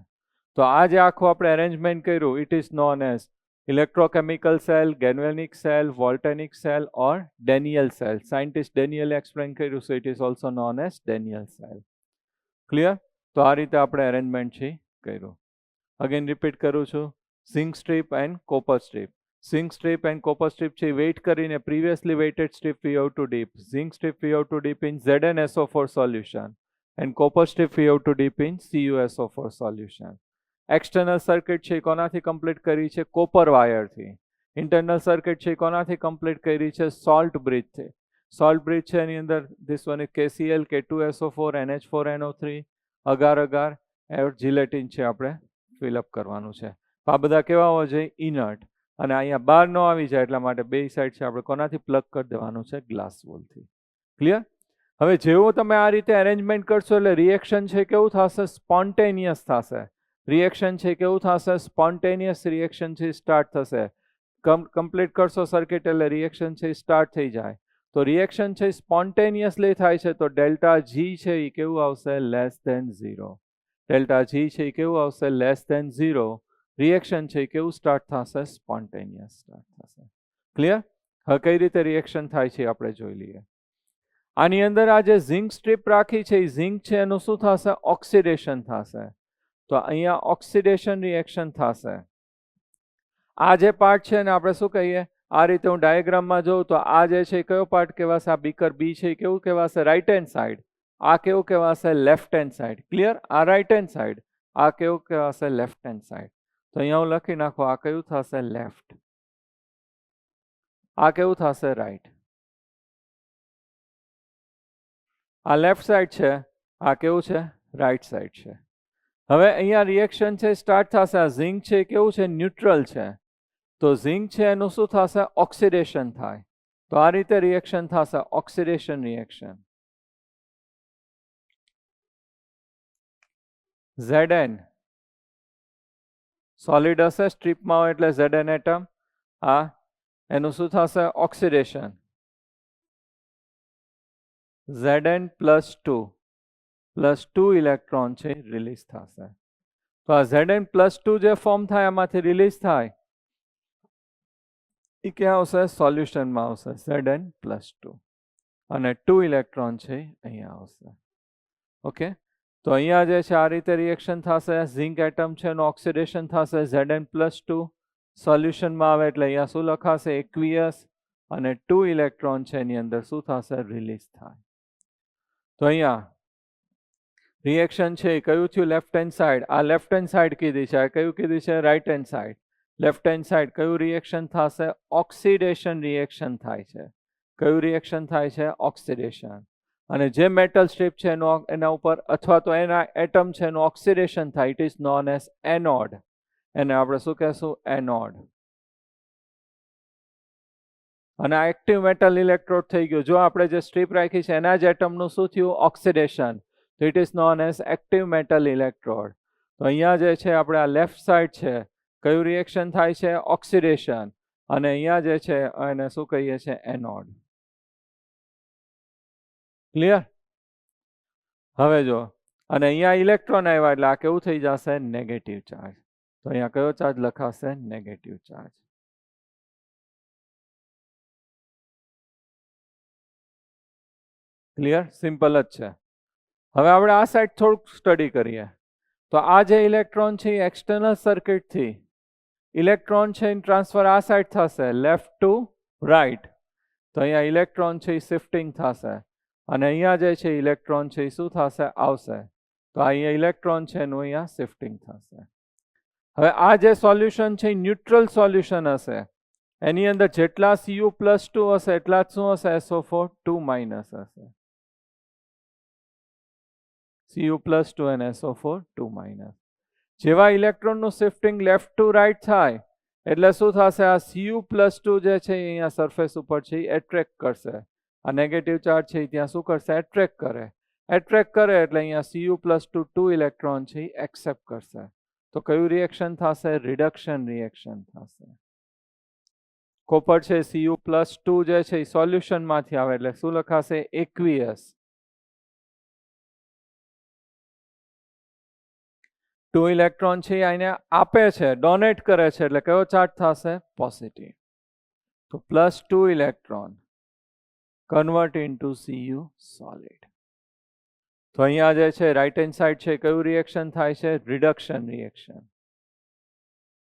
તો આ જે આખું આપણે અરેન્જમેન્ટ કર્યું, it is known as electrochemical cell, galvanic cell, voltaic cell or Daniell cell. Scientist Daniell explain કર્યું, so it is also known as Daniell cell. Clear? તો આ રીતે આપણે અરેન્જમેન્ટ છે કર્યું. અગેન રિપીટ કરું છું. Zinc strip and copper strip. Zinc strip and copper strip છે વેઇટ કરીને previously weighted strip we have to dip. Zinc strip we have to dip in ZnSO4 solution and copper strip we have to dip in CuSO4 solution. External circuit છે કોનાથી complete કરી છે? Copper વાયરથી. Internal circuit છે કોનાથી complete કરી છે? Salt બ્રિજથી. Salt bridge છે એની અંદર this one is KCl, K2SO4, NH4NO3 agar agar or gelatin છે આપણે ફિલઅપ કરવાનું છે. આ બધા કેવા હોવા જોઈએ? ઇનર્ટ. અને અહીંયા બહાર ન આવી જાય એટલા માટે બે સાઈડ છે આપણે કોનાથી પ્લગ કરી દેવાનું છે? ગ્લાસ વોલથી. ક્લિયર? હવે જેવું તમે આ રીતે અરેન્જમેન્ટ કરશો એટલે રિએક્શન છે કેવું થશે? સ્પોન્ટેનિયસ થશે. રિએક્શન છે કેવું થશે? સ્પોન્ટેનિયસ રિએક્શન છે સ્ટાર્ટ થશે. કમ્પ્લીટ કરશો સર્કિટ એટલે રિએક્શન છે સ્ટાર્ટ થઈ જાય. તો રિએક્શન છે સ્પોન્ટેનિયસલી થાય છે તો ડેલ્ટા G છે એ કેવું આવશે? Less than 0. ડેલ્ટા G છે એ કેવું આવશે? Less than 0. રિએક્શન છે કેવું સ્ટાર્ટ થશે? સ્પોન્ટેનિયસ સ્ટાર્ટ થશે. ક્લિયર? હવે કઈ રીતે રિએક્શન થાય છે આપણે જોઈ લઈએ. આની અંદર આ જે ઝિંક સ્ટ્રીપ રાખી છે એ ઝિંક છે એનું શું થશે? ઓક્સિડેશન થશે. તો અહીંયા ઓક્સિડેશન રિએક્શન થશે. આ જે પાર્ટ છે ને આપણે શું કહીએ? આ રીતે હું ડાયાગ્રામમાં જોઉં તો આ જે છે કયો પાર્ટ કહેવાશે? આ બીકર બી છે કેવું કહેવાશે? Right hand side. આ કેવું કહેવાશે? Left hand side. ક્લિયર? આ રાઈટ હેન્ડ સાઈડ. આ કેવું કહેવાશે? Left hand side. તો અહીંયા હું લખી નાખો. આ કયું થશે? લેફ્ટ. આ કેવું થશે? રાઈટ. આ લેફ્ટ સાઈડ છે, આ કેવું છે? રાઈટ સાઈડ છે. હવે અહીંયા રિએક્શન છે સ્ટાર્ટ થશે. આ ઝિંક છે કેવું છે? ન્યુટ્રલ છે. તો ઝિંક છે એનું શું થશે? ઓક્સિડેશન થાય. તો આ રીતે રિએક્શન થશે, ઓક્સિડેશન રિએક્શન. Zn સોલિડ હશે, સ્ટ્રીપમાં હોય એટલે Zn એટમ. આ એનું શું થશે? ઓક્સિડેશન. Zn +2 ઇલેક્ટ્રોન છે રિલીઝ થશે. તો આ Zn+2 જે ફોર્મ થાય એમાંથી રિલીઝ થાય એ ક્યાં આવશે? સોલ્યુશનમાં આવશે. Zn+2 અને 2 ઇલેક્ટ્રોન છે અહીંયા આવશે. ઓકે, તો અહીંયા જે છે આ રીતે રિએક્શન થશે. ઝિંક એટમ છે એનું ઓક્સિડેશન થશે, Zn+2 સોલ્યુશનમાં આવે એટલે અહીંયા શું લખાશે? એક્વિયસ, અને 2 ઇલેક્ટ્રોન છે એની અંદર શું થશે? રિલીઝ થાય. તો અહીંયા રિએક્શન છે એ કયું થયું? Left hand side. આ લેફ્ટ હેન્ડ સાઈડ કીધી છે, આ કયું કીધી છે? Right hand side. Left hand side કયું રિએક્શન થશે? ઓક્સિડેશન રિએક્શન થાય છે. કયું રિએક્શન થાય છે? ઓક્સિડેશન. અને જે મેટલ સ્ટ્રીપ છે એના ઉપર અથવા તો એના એટમ છે એનું ઓક્સિડેશન થાય, it is known as anode. એને આપણે શું કહેશું? એનોડ. અને આ એક્ટિવ મેટલ ઇલેક્ટ્રોડ થઈ ગયું. જો આપણે જે સ્ટ્રીપ રાખી છે એના જ એટમનું શું થયું? ઓક્સિડેશન. તો it is known as active metal electrode. તો અહીંયા જે છે આપણે આ લેફ્ટ સાઈડ છે, કયું રિએક્શન થાય છે? ઓક્સિડેશન. અને અહીંયા જે છે એને શું કહીએ છીએ? એનોડ. ક્લિયર? હવે જો, અને અહીંયા ઇલેક્ટ્રોન આવ્યા એટલે આ કેવું થઈ જશે? Negative charge. તો અહીંયા કયો ચાર્જ લખાશે? Negative charge. ક્લિયર? સિમ્પલ જ છે. હવે આપણે આ સાઈડ થોડુંક સ્ટડી કરીએ. તો આ જે ઇલેક્ટ્રોન છે એ એક્સટર્નલ સર્કિટથી ઇલેક્ટ્રોન છે એની ટ્રાન્સફર આ સાઈડ થશે, લેફ્ટ ટુ રાઈટ. તો અહીંયા ઇલેક્ટ્રોન છે એ શિફ્ટિંગ થશે, અને અહીંયા જે છે ઇલેક્ટ્રોન છે એ શું થશે? આવશે. તો અહીંયા ઇલેક્ટ્રોન છે એનું અહીંયા શિફ્ટિંગ થશે. હવે આ જે સોલ્યુશન છે એ ન્યુટ્રલ સોલ્યુશન હશે. એની અંદર જેટલા Cu+2 હશે એટલા જ શું હશે? SO4 2- હશે. Cu+2 અને SO4 2-. જેવા ઇલેક્ટ્રોનનું શિફ્ટિંગ લેફ્ટ ટુ રાઈટ થાય એટલે શું થશે? આ Cu+2 જે છે અહીંયા સરફેસ ઉપર છે એ એટ્રેક્ટ કરશે. આ નેગેટિવ ચાર્જ છે ત્યાં શું કરશે? એટ્રેક્ટ કરે. એટ્રેક્ટ કરે એટલે અહીંયા Cu+2 2 ઇલેક્ટ્રોન છે એ એક્સેપ્ટ કરશે. તો કયું રિએક્શન થશે? રિડક્શન રિએક્શન થશે. કોપર છે Cu+2 જે છે એ સોલ્યુશનમાંથી આવે એટલે શું લખાશે? એક્વિયસ. 2 ઇલેક્ટ્રોન છે એને આપે છે, ડોનેટ કરે છે એટલે કયો ચાર્જ થશે? પોઝિટિવ. તો +2 electron convert into Cu solid. તો અહીંયા જે છે રાઈટ હેન્ડ સાઈડ છે કયું રિએક્શન થાય છે? Reduction reaction.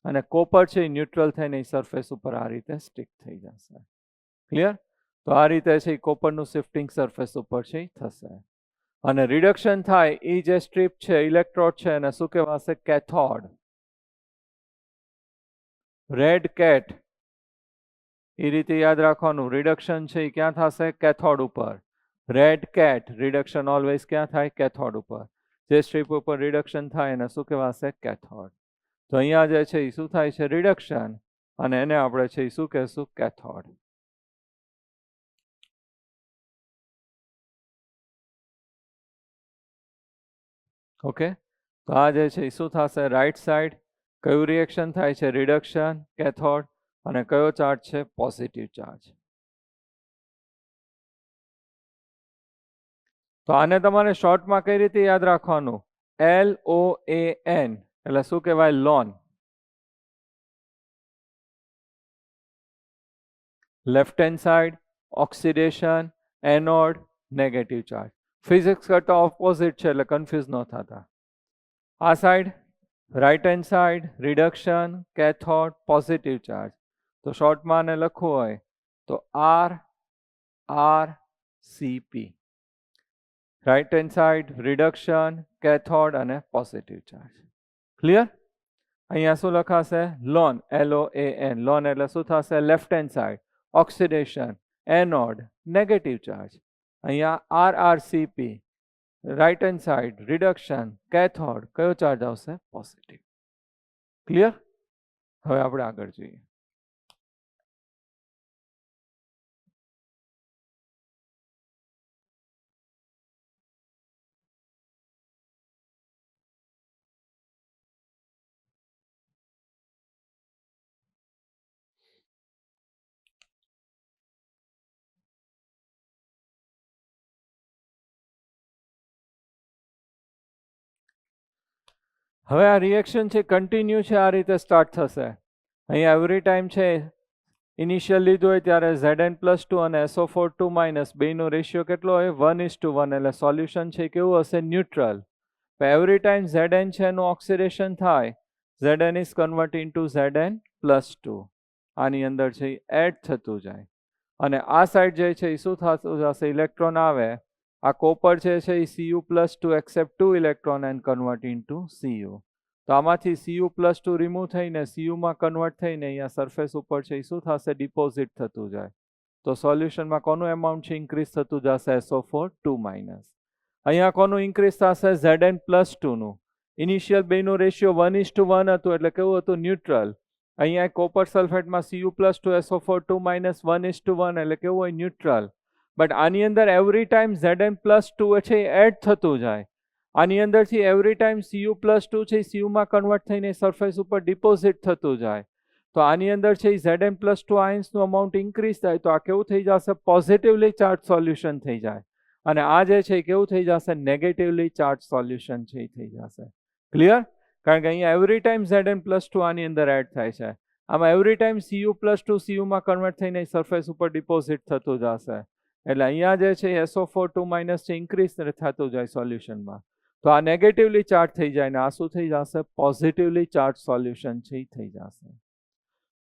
અને કોપર છે ન્યુટ્રલ થઈને સરફેસ ઉપર આ રીતે સ્ટિક થઈ જશે. ક્લિયર? તો આ રીતે છે કોપરનું શિફ્ટિંગ સરફેસ ઉપર છે થશે. અને રિડક્શન થાય એ જે સ્ટ્રીપ છે ઇલેક્ટ્રોડ છે એને શું કહેવાશે? કેથોડ. રેડ કેટ એ રીતે યાદ રાખવાનું. રિડક્શન છે એ ક્યાં થશે? કેથોડ ઉપર. રેડ કેટ રિડક્શન ઓલવેઝ ક્યાં થાય? કેથોડ ઉપર. જે સ્ટ્રીપ ઉપર રિડક્શન થાય એને શું કહેવાશે? કેથોડ. તો અહીંયા જે છે એ શું થાય છે? રિડક્શન. અને એને આપણે છે એ શું કહેશું? કેથોડ. ઓકે, તો આ જે છે એ શું થશે? રાઈટ સાઈડ કયું રિએક્શન થાય છે? Reduction, cathode. અને કયો ચાર્જ છે? Positive charge. તો આને તમારે શોર્ટમાં કઈ રીતે યાદ રાખવાનું? LOAN એટલે શું કહેવાય? Loan. Left hand side oxidation, anode, negative charge. Physics કરતા ઓપોઝિટ છે એટલે કન્ફ્યુઝ ન થતા. આ side right hand side reduction, cathode, positive charge. તો શોર્ટમાં આને લખવું હોય તો RRCP. Right hand side reduction, cathode અને પોઝિટિવ ચાર્જ. ક્લિયર? અહીંયા શું લખાશે? લોન. LOAN. લોન એટલે શું થશે? Left hand side oxidation, anode, negative charge. અહીંયા RRCP right hand side reduction, cathode. કયો ચાર્જ આવશે? પોઝિટિવ. ક્લિયર? હવે આપણે આગળ જોઈએ. હવે આ રિએક્શન છે કન્ટિન્યુ છે, આ રીતે સ્ટાર્ટ થશે. અહીંયા એવરી ટાઈમ છે ઇનિશિયલ લીધું હોય ત્યારે Zn+2 અને SO4 2- બેનો રેશિયો કેટલો હોય 1:1, એટલે સોલ્યુશન છે કેવું હશે ન્યુટ્રલ. એવરી ટાઈમ Zn છે એનું ઓક્સિડેશન થાય, Zn is convert into Zn+2, આની અંદર છે એડ થતું જાય. અને આ સાઈડ જે છે એ શું થતું જશે, ઇલેક્ટ્રોન આવે, આ કોપર છે એ Cu+2 accept 2 electron and convert into Cu. તો આમાંથી Cu+2 રિમૂવ થઈને Cuમાં કન્વર્ટ થઈને અહીંયા સરફેસ ઉપર છે એ શું થશે ડિપોઝિટ થતું જાય. તો સોલ્યુશનમાં કોનું એમાઉન્ટ છે ઇન્ક્રીઝ થતું જશે SO4 2-. અહીંયા કોનું ઇન્ક્રીઝ થશે Zn+2 નું. ઇનિશિયલ બેનું રેશિયો 1:1 હતું, એટલે કેવું હતું ન્યુટ્રલ. અહીંયા કોપર સલ્ફેટમાં Cu+2 SO4 2- 1:1, એટલે કેવું હોય ન્યુટ્રલ. બટ આની અંદર એવરી ટાઈમ Zn+2 છે એડ થતું જાય. આની અંદરથી એવરી ટાઈમ Cu+2 છે Cuમાં કન્વર્ટ થઈને સરફેસ ઉપર ડિપોઝિટ થતું જાય. તો આની અંદર છે Zn+2 આયન્સનું અમાઉન્ટ ઇન્ક્રીઝ થાય, તો આ કેવું થઈ જશે પોઝિટિવલી ચાર્જ સોલ્યુશન થઈ જાય. અને આ જે છે કેવું થઈ જશે નેગેટિવલી ચાર્જ સોલ્યુશન છે એ થઈ જશે. ક્લિયર? કારણ કે અહીંયા એવરી ટાઈમ Zn+2 આની અંદર એડ થાય છે. આમાં એવરી ટાઈમ Cu+2 Cuમાં કન્વર્ટ થઈને સરફેસ ઉપર ડિપોઝિટ થતું જશે. એટલે અહીંયા જે છે SO4 2- છે ઇન્ક્રીઝ થતું જાય સોલ્યુશનમાં. તો આ નેગેટિવલી ચાર્જ થઈ જાય ને આ શું થઈ જશે પોઝિટિવલી ચાર્જ સોલ્યુશન છે એ થઈ જશે.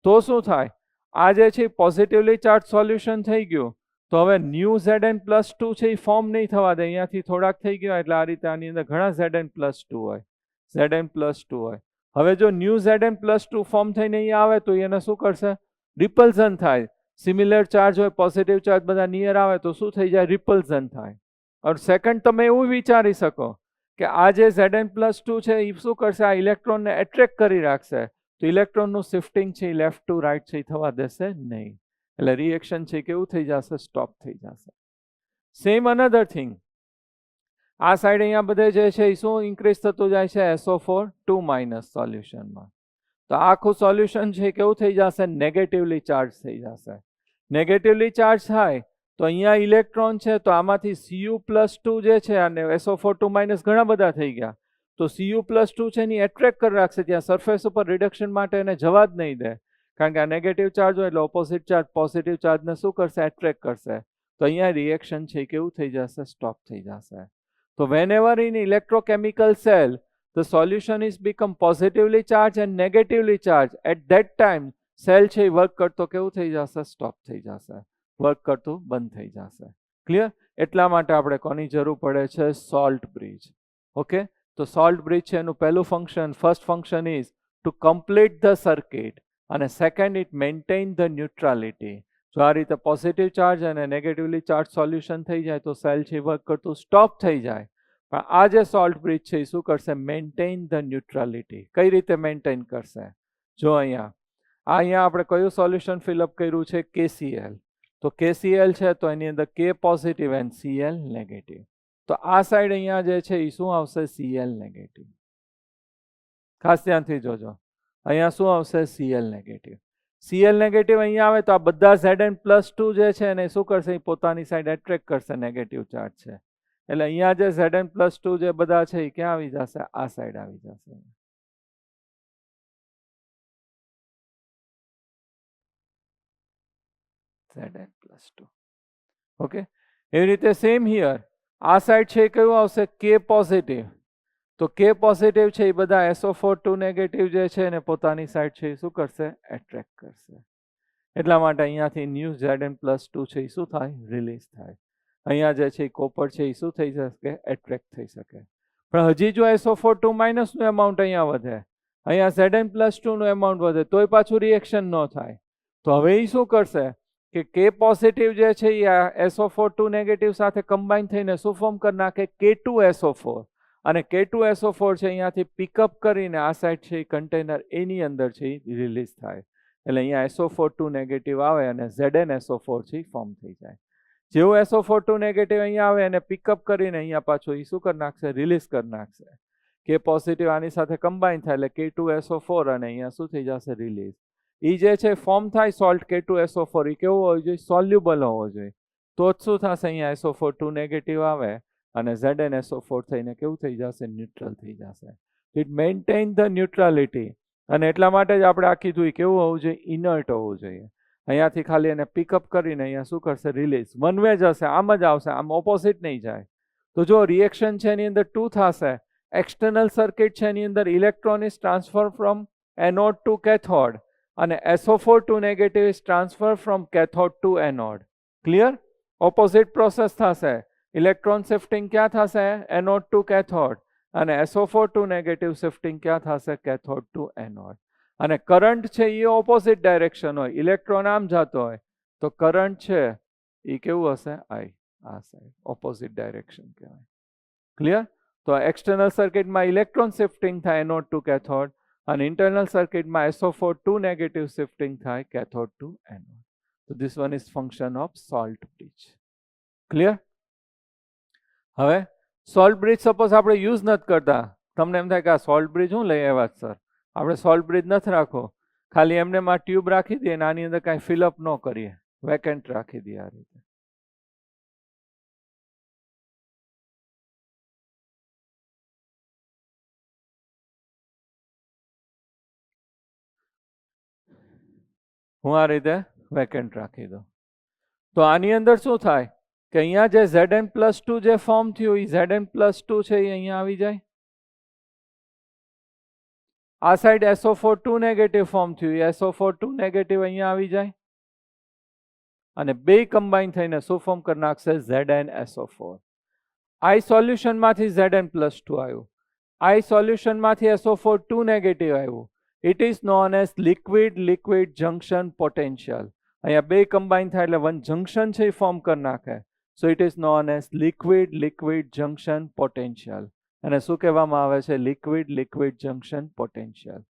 તો શું થાય, આ જે છે પોઝિટિવલી ચાર્જ સોલ્યુશન થઈ ગયું, તો હવે ન્યૂ Zn+2 છે એ ફોર્મ નહીં થવા દે. અહીંયાથી થોડાક થઈ ગયો એટલે આ રીતે આની અંદર ઘણા Zn+2 હોય, Zn+2 હોય. હવે જો ન્યૂ Zn+2 ફોર્મ થઈને અહીંયા આવે તો એને શું કરશે, રિપલ્ઝન થાય. સિમિલર ચાર્જ હોય, પોઝિટિવ ચાર્જ બધા નિયર આવે તો શું થઈ જાય રિપલ્ઝન થાય. और સેકન્ડ તમે એવું વિચારી શકો કે આ જે Zn+2 છે એ શું કરશે, આ ઇલેક્ટ્રોનને એટ્રેક્ટ કરી રાખશે. તો ઇલેક્ટ્રોનનું શિફ્ટિંગ છે લેફ્ટ ટુ રાઈટ છે થવા દેશે નહીં. એટલે રિએક્શન છે કેવું થઈ જશે સ્ટોપ થઈ જશે. સેમ અનધર થિંગ આ સાઈડ અહીંયા બધે જે છે એ શું ઇન્ક્રીઝ થતું જાય છે SO4 2- સોલ્યુશનમાં. તો આખું સોલ્યુશન છે કેવું થઈ જશે નેગેટિવલી ચાર્જ થઈ જશે. નેગેટિવલી ચાર્જ થાય તો અહીંયા ઇલેક્ટ્રોન છે તો આમાંથી Cu+2 જે છે અને SO4 2- ઘણા બધા થઈ ગયા. તો Cu+2 છે એની એટ્રેક્ટ કરી રાખશે, ત્યાં સરફેસ ઉપર રિડક્શન માટે એને જવા જ નહીં દે. કારણ કે આ નેગેટિવ ચાર્જ હોય એટલે ઓપોઝિટ ચાર્જ પોઝિટિવ ચાર્જને શું કરશે એટ્રેક્ટ કરશે. તો અહીંયા રિએક્શન છે કેવું થઈ જશે સ્ટોપ થઈ જશે. તો whenever in electrochemical cell the solution is become positively charged and negatively charged, at that time cell છે વર્ક કરતો કેવું થઈ જશે સ્ટોપ થઈ જશે, વર્ક કરતું બંધ થઈ જશે. ક્લિયર? એટલા માટે આપણે કોની જરૂર પડે છે સોલ્ટ બ્રિજ. ઓકે, તો સોલ્ટ બ્રિજ છે એનું પહેલું function, first function is to complete the circuit અને second it maintain the neutrality. જો આ રીતે પોઝિટિવ ચાર્જ અને નેગેટિવલી ચાર્જ સોલ્યુશન થઈ જાય તો સેલ છે વર્ક કરતું સ્ટોપ થઈ જાય. પણ આ જે સોલ્ટ બ્રિજ છે એ શું કરશે મેન્ટેન ધ ન્યુટ્રાલિટી. કઈ રીતે મેન્ટેન કરશે, જો અહીંયા આપણે કયું સોલ્યુશન ફિલઅપ કર્યું છે KCl. તો KCl છે તો એની અંદર K positive and Cl negative. તો આ સાઈડ અહીંયા જે છે એ શું આવશે Cl નેગેટિવ. ખાસ ધ્યાનથી જોજો, અહીંયા શું આવશે Cl નેગેટિવ. Cl નેગેટિવ અહીંયા આવે તો આ બધા Zn+2 જે છે એને શું કરશે એ પોતાની સાઈડ એટ્રેક્ટ કરશે નેગેટિવ ચાર્જ છે. એટલે અહીંયા જે Zn+2 જે બધા છે એ ક્યાં આવી જશે, આ સાઈડ આવી જશે. Zn+2. ઓકે, એવી રીતે સેમ હિયર આ સાઈડ છે કયું આવશે K પોઝિટિવ. તો K પોઝિટિવ છે એ બધા SO4 2- જે છે એને પોતાની સાઈડ છે એ શું કરશે એટ્રેક્ટ કરશે. એટલા માટે અહીંયાથી ન્યૂ Zn+2 છે એ શું થાય રિલીઝ થાય. અહીંયા જે છે કોપર છે એ શું થઈ શકે એટ્રેક્ટ થઈ શકે. પણ હજી જો SO4 2- નું એમાઉન્ટ અહીંયા વધે, અહીંયા Zn+2 નું એમાઉન્ટ વધે તોય પાછું રિએક્શન ન થાય. તો હવે એ શું કરશે કે K પોઝિટિવ જે છે એ SO4 2- સાથે કમ્બાઈન થઈને શું ફોર્મ કરી નાખે K2SO4. અને K2SO4 છે અહીંયાથી પિકઅપ કરીને આ સાઈડ છે એ કન્ટેનર એની અંદર છે એ રિલીઝ થાય. એટલે અહીંયા SO4 2- આવે અને ZnSO4 છે ફોર્મ થઈ જાય. જેવું SO4 2- અહીંયા આવે એને પિકઅપ કરીને અહીંયા પાછું એ શું કરી નાખશે રિલીઝ કરી નાખશે. K પોઝિટિવ આની સાથે કમ્બાઈન થાય એટલે K2SO4 અને અહીંયા શું થઈ જશે રિલીઝ. એ જે છે ફોર્મ થાય સોલ્ટ K2SO4 એ કેવો હોવો જોઈએ સોલ્યુબલ હોવો જોઈએ. તો જ શું થશે અહીંયા SO4 2- આવે અને ZnSO4 થઈને કેવું થઈ જશે ન્યુટ્રલ થઈ જશે. It maintain the neutrality. અને એટલા માટે જ આપણે આ કીધું કેવું હોવું જોઈએ, ઇનર્ટ હોવું જોઈએ. અહીંયાથી ખાલી એને પિકઅપ કરીને અહીંયા શું કરશે, રિલીઝ. વન વે જ હશે, આમ જ આવશે, આમ ઓપોઝિટ નહીં જાય. તો જો રિએક્શન છે એની અંદર 2 થશે. એક્સટર્નલ સર્કિટ છે એની અંદર electron is transfer from anode to cathode, અને SO4 two negative is transfer from cathode to anode. Clear? Opposite process થશે. ઇલેક્ટ્રોન શિફ્ટિંગ ક્યાં થશે, એનોડ ટુ કેથોડ, અને SO4 ટુ નેગેટિવ શિફ્ટિંગ ક્યાં થશે, કેથોડ ટુ એનોડ. અને current છે એ opposite direction હોય, ઇલેક્ટ્રોન આમ જતો હોય તો કરંટ છે એ કેવું હશે, આઈ, આ સાઈડ, ઓપોઝિટ ડાયરેક્શન કહેવાય. ક્લિયર? તો એક્સટર્નલ સર્કિટમાં ઇલેક્ટ્રોન શિફ્ટિંગ થાય એનોડ ટુ કેથોડ, અને ઇન્ટરનલ સર્કિટમાં SO4 ટુ નેગેટિવ શિફ્ટિંગ થાય કેથોડ ટુ એનોડ. તો this one is function of salt bridge. Clear? હવે સોલ્ટ બ્રિજ સપોઝ આપણે યુઝ નથી કરતા, તમને એમ થાય કે આ સોલ્ટ બ્રિજ હું લઈ આવ્યા સર, આપણે સોલ્ટ બ્રિજ નથી રાખો, ખાલી એમને માં ટ્યુબ રાખી દઈએ અને આની અંદર કાંઈ ફિલઅપ ન કરીએ, વેકેન્ટ રાખી દઈએ આ રીતે. હું આ રીતે વેકેન્ટ રાખી દઉં તો આની અંદર શું થાય કે અહીંયા જે Zn+2 જે ફોર્મ થયું એ Zn+2 છે એ અહીંયા આવી જાય. આ સાઈડ SO4 2 નેગેટિવ ફોર્મ થયું, SO4 2 નેગેટિવ અહીંયા આવી જાય, અને બે કમ્બાઈન થઈને શું ફોર્મ કરી નાખશે, ZnSO4. આઈ સોલ્યુશનમાંથી Zn+2 આવ્યું, આઈ સોલ્યુશનમાંથી SO4 2 નેગેટિવ આવ્યું. It is known as liquid liquid junction potential. અહીંયા બે કમ્બાઈન થાય એટલે વન જંક્શન છે એ ફોર્મ કરી નાખે. સો it is known as liquid liquid junction potential. અને શું કહેવામાં આવે છે, લિક્વિડ લિક્વિડ જંક્શન પોટેન્શિયલ.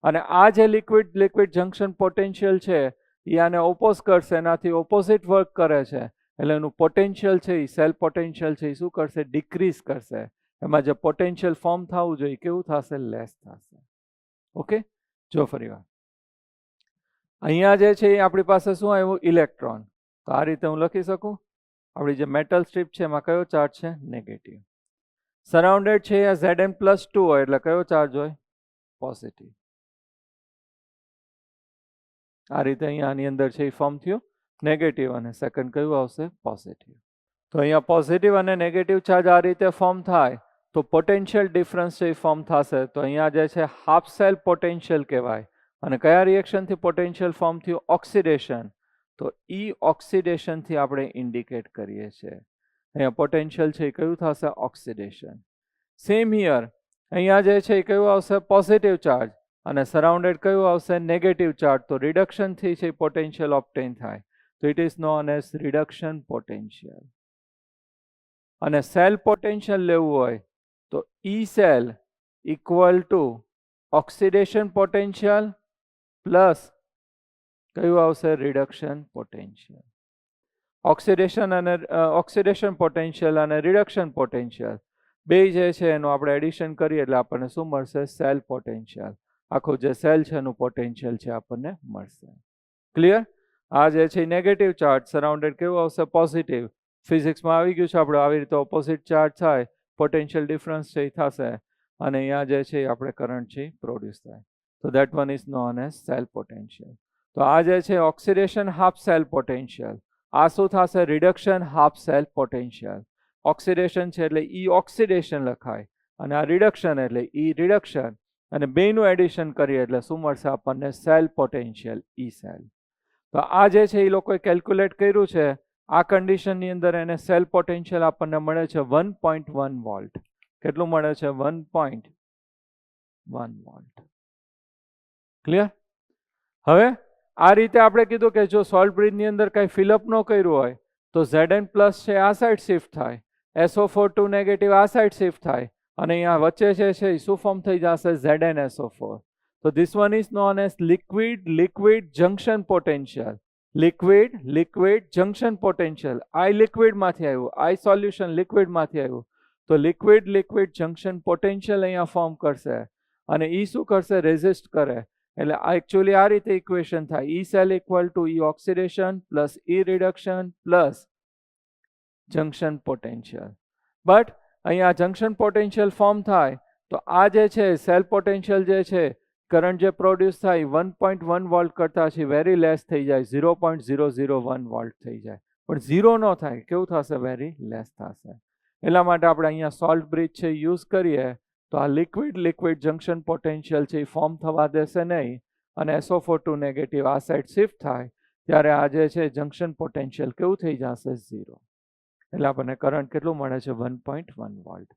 અને આ જે લિક્વિડ લિક્વિડ જંક્શન પોટેન્શિયલ છે એ આને ઓપોઝ કરશે, એનાથી ઓપોઝિટ વર્ક કરે છે, એટલે એનું પોટેન્શિયલ છે એ સેલ પોટેન્શિયલ છે એ શું કરશે, ડિક્રીઝ કરશે. એમાં જે પોટેન્શિયલ ફોર્મ થવું જોઈએ કેવું થશે, લેસ થશે. ઓકે, જો ફરી વાર અહીંયા જે છે એ આપણી પાસે શું આવ્યું, ઇલેક્ટ્રોન. તો આ રીતે હું લખી શકું, આપણી જે મેટલ સ્ટ્રીપ છે એમાં કયો ચાર્જ છે, નેગેટિવ. સરાઉન્ડેડ છે એ Zn+2 હોય એટલે કયો ચાર્જ હોય, પોઝિટિવ. આ રીતે અહીંયા આની અંદર છે એ ફોર્મ થયું નેગેટિવ, અને સેકન્ડ કયું આવશે, પોઝિટિવ. તો અહીંયા પોઝિટિવ અને નેગેટિવ ચાર્જ આ રીતે ફોર્મ થાય તો પોટેન્શિયલ ડિફરન્સ છે એ ફોર્મ થશે. તો અહીંયા જે છે હાફ સેલ પોટેન્શિયલ કહેવાય. અને કયા રિએક્શનથી પોટેન્શિયલ ફોર્મ થયું, ઓક્સિડેશન. તો ઈ ઓક્સિડેશનથી આપણે ઇન્ડિકેટ કરીએ છીએ. અહીંયા પોટેન્શિયલ છે એ કયું થશે, ઓક્સિડેશન. સેમ હિયર અહીંયા જે છે એ કયું આવશે, પોઝિટિવ ચાર્જ, અને સરાઉન્ડેડ કયું આવશે, નેગેટિવ ચાર્જ. તો રિડક્શનથી છે પોટેન્શિયલ ઓબ્ટેન થાય. તો it is known as reduction potential. અને સેલ પોટેન્શિયલ લેવું હોય તો E cell equal to oxidation potential plus કયું આવશે, રિડક્શન પોટેન્શિયલ. ઓક્સિડેશન પોટેન્શિયલ અને રિડક્શન પોટેન્શિયલ બે જે છે એનું આપણે એડિશન કરીએ એટલે આપણને શું મળશે, સેલ પોટેન્શિયલ. આખું જે સેલ છે એનું પોટેન્શિયલ છે આપણને મળશે. ક્લિયર? આ જે છે નેગેટિવ ચાર્જ સરાઉન્ડેડ કેવું આવશે, પોઝિટિવ. ફિઝિક્સમાં આવી ગયું છે આપણે, આવી રીતે ઓપોઝિટ ચાર્જ થાય, પોટેન્શિયલ ડિફરન્સ છે એ થશે, અને અહીંયા જે છે આપણે કરંટ છે પ્રોડ્યુસ થાય. તો that one is known as cell potential. તો આ જે છે ઓક્સિડેશન હાફ સેલ પોટેન્શિયલ, આ શું થશે, reduction half cell potential. Oxidation છે એટલે ઈ ઓક્સિડેશન લખાય, અને આ રિડક્શન એટલે ઈ રિડક્શન, અને બેનું એડિશન કરીએ એટલે શું મળશે આપણને, સેલ પોટેન્શિયલ, ઈ સેલ. તો આ જે છે એ લોકોએ કેલ્ક્યુલેટ કર્યું છે, આ કન્ડિશનની અંદર એને સેલ પોટેન્શિયલ આપણને મળે છે 1.1 વોલ્ટ. કેટલું મળે છે, 1.1 વોલ્ટ. ક્લિયર? હવે આ રીતે આપણે કીધું કે જો સોલ્ટ બ્રિજની અંદર કઈ ફિલઅપ ન કર્યું હોય તો Zn પ્લસ છે આ સાઈડ શિફ્ટ થાય, SO4 2 નેગેટિવ આ સાઈડ શિફ્ટ થાય, અને અહીંયા વચ્ચે છે શું ફોર્મ થઈ જશે, ZnSO4. તો this one is known as liquid liquid junction potential. Liquid liquid junction potential. આઈ લિક્વિડમાંથી આવ્યું, આઈ સોલ્યુશન લિક્વિડમાંથી આવ્યું, તો લિક્વિડ લિક્વિડ જંક્શન પોટેન્શિયલ અહીંયા ફોર્મ કરશે, અને ઈ શું કરશે, રેઝિસ્ટ કરે. એટલે એકચ્યુઅલી આ રીતે ઇક્વેશન થાય, E cell equal to E oxidation plus E reduction plus junction potential. But અહીંયા જંક્શન પોટેન્શિયલ ફોર્મ થાય તો આ જે છે સેલ પોટેન્શિયલ જે છે કરંટ જે પ્રોડ્યુસ થાય 1.1 વોલ્ટ કરતાં છે વેરી લેસ થઈ જાય 0.001 વોલ્ટ થઈ જાય પણ 0 ન થાય કેવું થશે વેરી લેસ થશે એટલા માટે આપણે અહીંયા સોલ્ટ બ્રિજ છે યુઝ કરીએ તો આ લિક્વિડ જંક્શન પોટેન્શિયલ છે એ ફોર્મ થવા દેશે નહીં અને SO4 નેગેટિવ આ સાઈડ શિફ્ટ થાય ત્યારે આ જે છે જંક્શન પોટેન્શિયલ કેવું થઈ જશે 0 એટલે આપણને કરંટ કેટલું મળે છે 1.1 વોલ્ટ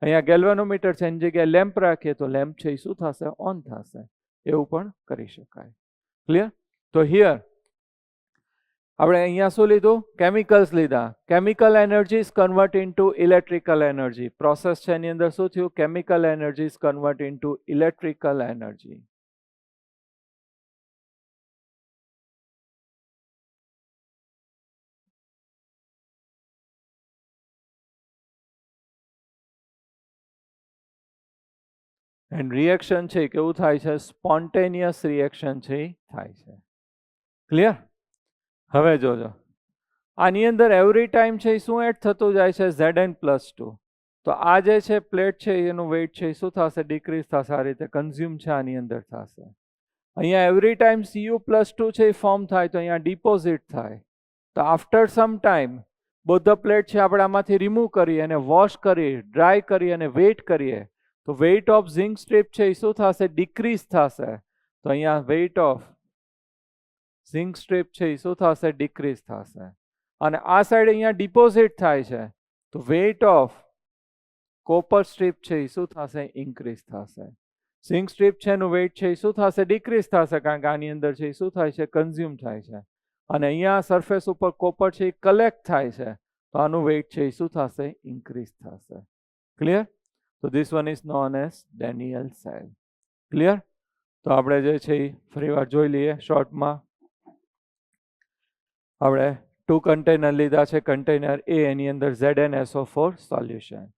અહીંયા ગેલ્વેનોમીટર છે એની જગ્યાએ લેમ્પ રાખીએ તો લેમ્પ છે એ શું થશે ઓન થશે એવું પણ કરી શકાય ક્લિયર તો હિયર આપણે અહીંયા શું લીધું કેમિકલ્સ લીધા chemical energy is convert into electrical energy process છે એની અંદર શું થયું chemical energy is convert into electrical energy and reaction છે કેવું થાય છે સ્પોન્ટેનિયસ રિએક્શન છે થાય છે ક્લિયર હવે જોજો આની અંદર એવરી ટાઈમ છે શું એડ થતું જાય છે Zn+2 તો આ જે છે પ્લેટ છે એનું વેઇટ છે શું થશે ડિક્રીઝ થશે આ રીતે કન્ઝ્યુમ છે આની અંદર થશે અહીંયા એવરી ટાઈમ Cu+2 છે એ ફોર્મ થાય તો અહીંયા ડિપોઝિટ થાય તો આફ્ટર સમ ટાઈમ બોધ પ્લેટ છે આપણે આમાંથી રિમૂવ કરીએ અને વોશ કરી ડ્રાય કરી અને વેઇટ કરીએ તો વેઇટ ઓફ ઝિંક સ્ટ્રીપ છે એ શું થશે ડિક્રીઝ થશે તો અહીંયા વેઇટ ઓફ ઝિંક સ્ટ્રીપ છે એ શું થશે ડિક્રીઝ થશે અને આ સાઈડ અહીંયા ડિપોઝિટ થાય છે તો વેઇટ ઓફ કોપર સ્ટ્રીપ છે એ શું થશે ઇન્ક્રીઝ થશે ઝિંક સ્ટ્રીપ છે એનું વેઇટ છે એ શું થશે ડિક્રીઝ થશે કારણ કે આની અંદર છે એ શું થાય છે કન્ઝ્યુમ થાય છે અને અહીંયા સરફેસ ઉપર કોપર છે એ કલેક્ટ થાય છે તો આનું વેઇટ છે એ શું થશે ઇન્ક્રીઝ થશે ક્લિયર તો this one is known as Daniell cell clear તો આપણે જે છે એ ફરી વાર જોઈ લઈએ શોર્ટમાં આપણે 2 કન્ટેનર લીધા છે કન્ટેનર એ એની અંદર ZnSO4 સોલ્યુશન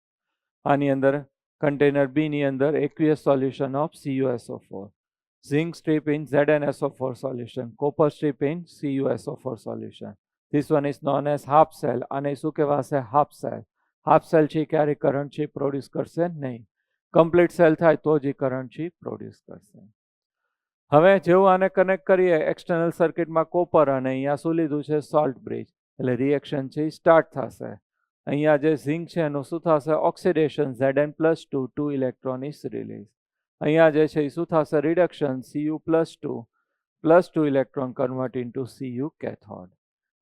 આની અંદર કન્ટેનર બી ની અંદર aqueous solution of CuSO4 zinc strip in ZnSO4 solution copper strip in CuSO4 solution this one is known as half cell આને શું કહેવાશે હાફ સેલ છે ક્યારે કરંટ છે પ્રોડ્યુસ કરશે નહીં કમ્પ્લીટ સેલ થાય તો જ કરંટ છે પ્રોડ્યુસ કરશે હવે જેવું આને કનેક્ટ કરીએ એક્સટર્નલ સર્કિટમાં કોપર અને અહીંયા શું લીધું છે સોલ્ટ બ્રિજ એટલે રિએક્શન છે એ સ્ટાર્ટ થશે અહીંયા જે ઝિંક છે એનું શું થશે oxidation Zn+2 2 electron is release અહીંયા જે છે એ શું થશે reduction Cu+2 electron convert into Cu cathode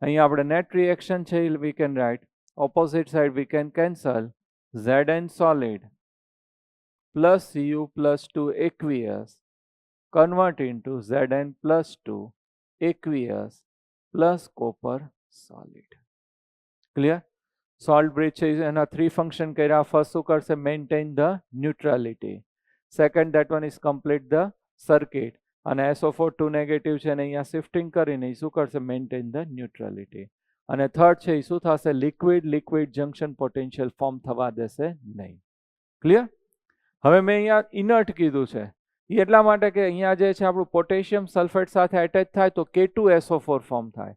અહીંયા આપણે નેટ રિએક્શન છે we can write opposite side we can cancel Zn solid plus Cu+2 aqueous convert into Zn+2 aqueous plus copper solid clear salt bridge છે એના 3 function કર્યા first શું કરશે maintain the neutrality second that one is complete the circuit અને SO4 2 negative છે અને અહીંયા shifting કરીને શું કરશે મેન્ટેન ધ ન્યુટ્રાલિટી અને થર્ડ છે એ શું થશે લિક્વિડ જંક્શન પોટેન્શિયલ ફોર્મ થવા દેશે નહીં ક્લિયર હવે મેં અહીંયા ઇનર્ટ કીધું છે એ એટલા માટે કે અહીંયા જે છે આપણું પોટેશિયમ સલ્ફેટ સાથે એટેચ થાય તો K2SO4 ફોર્મ થાય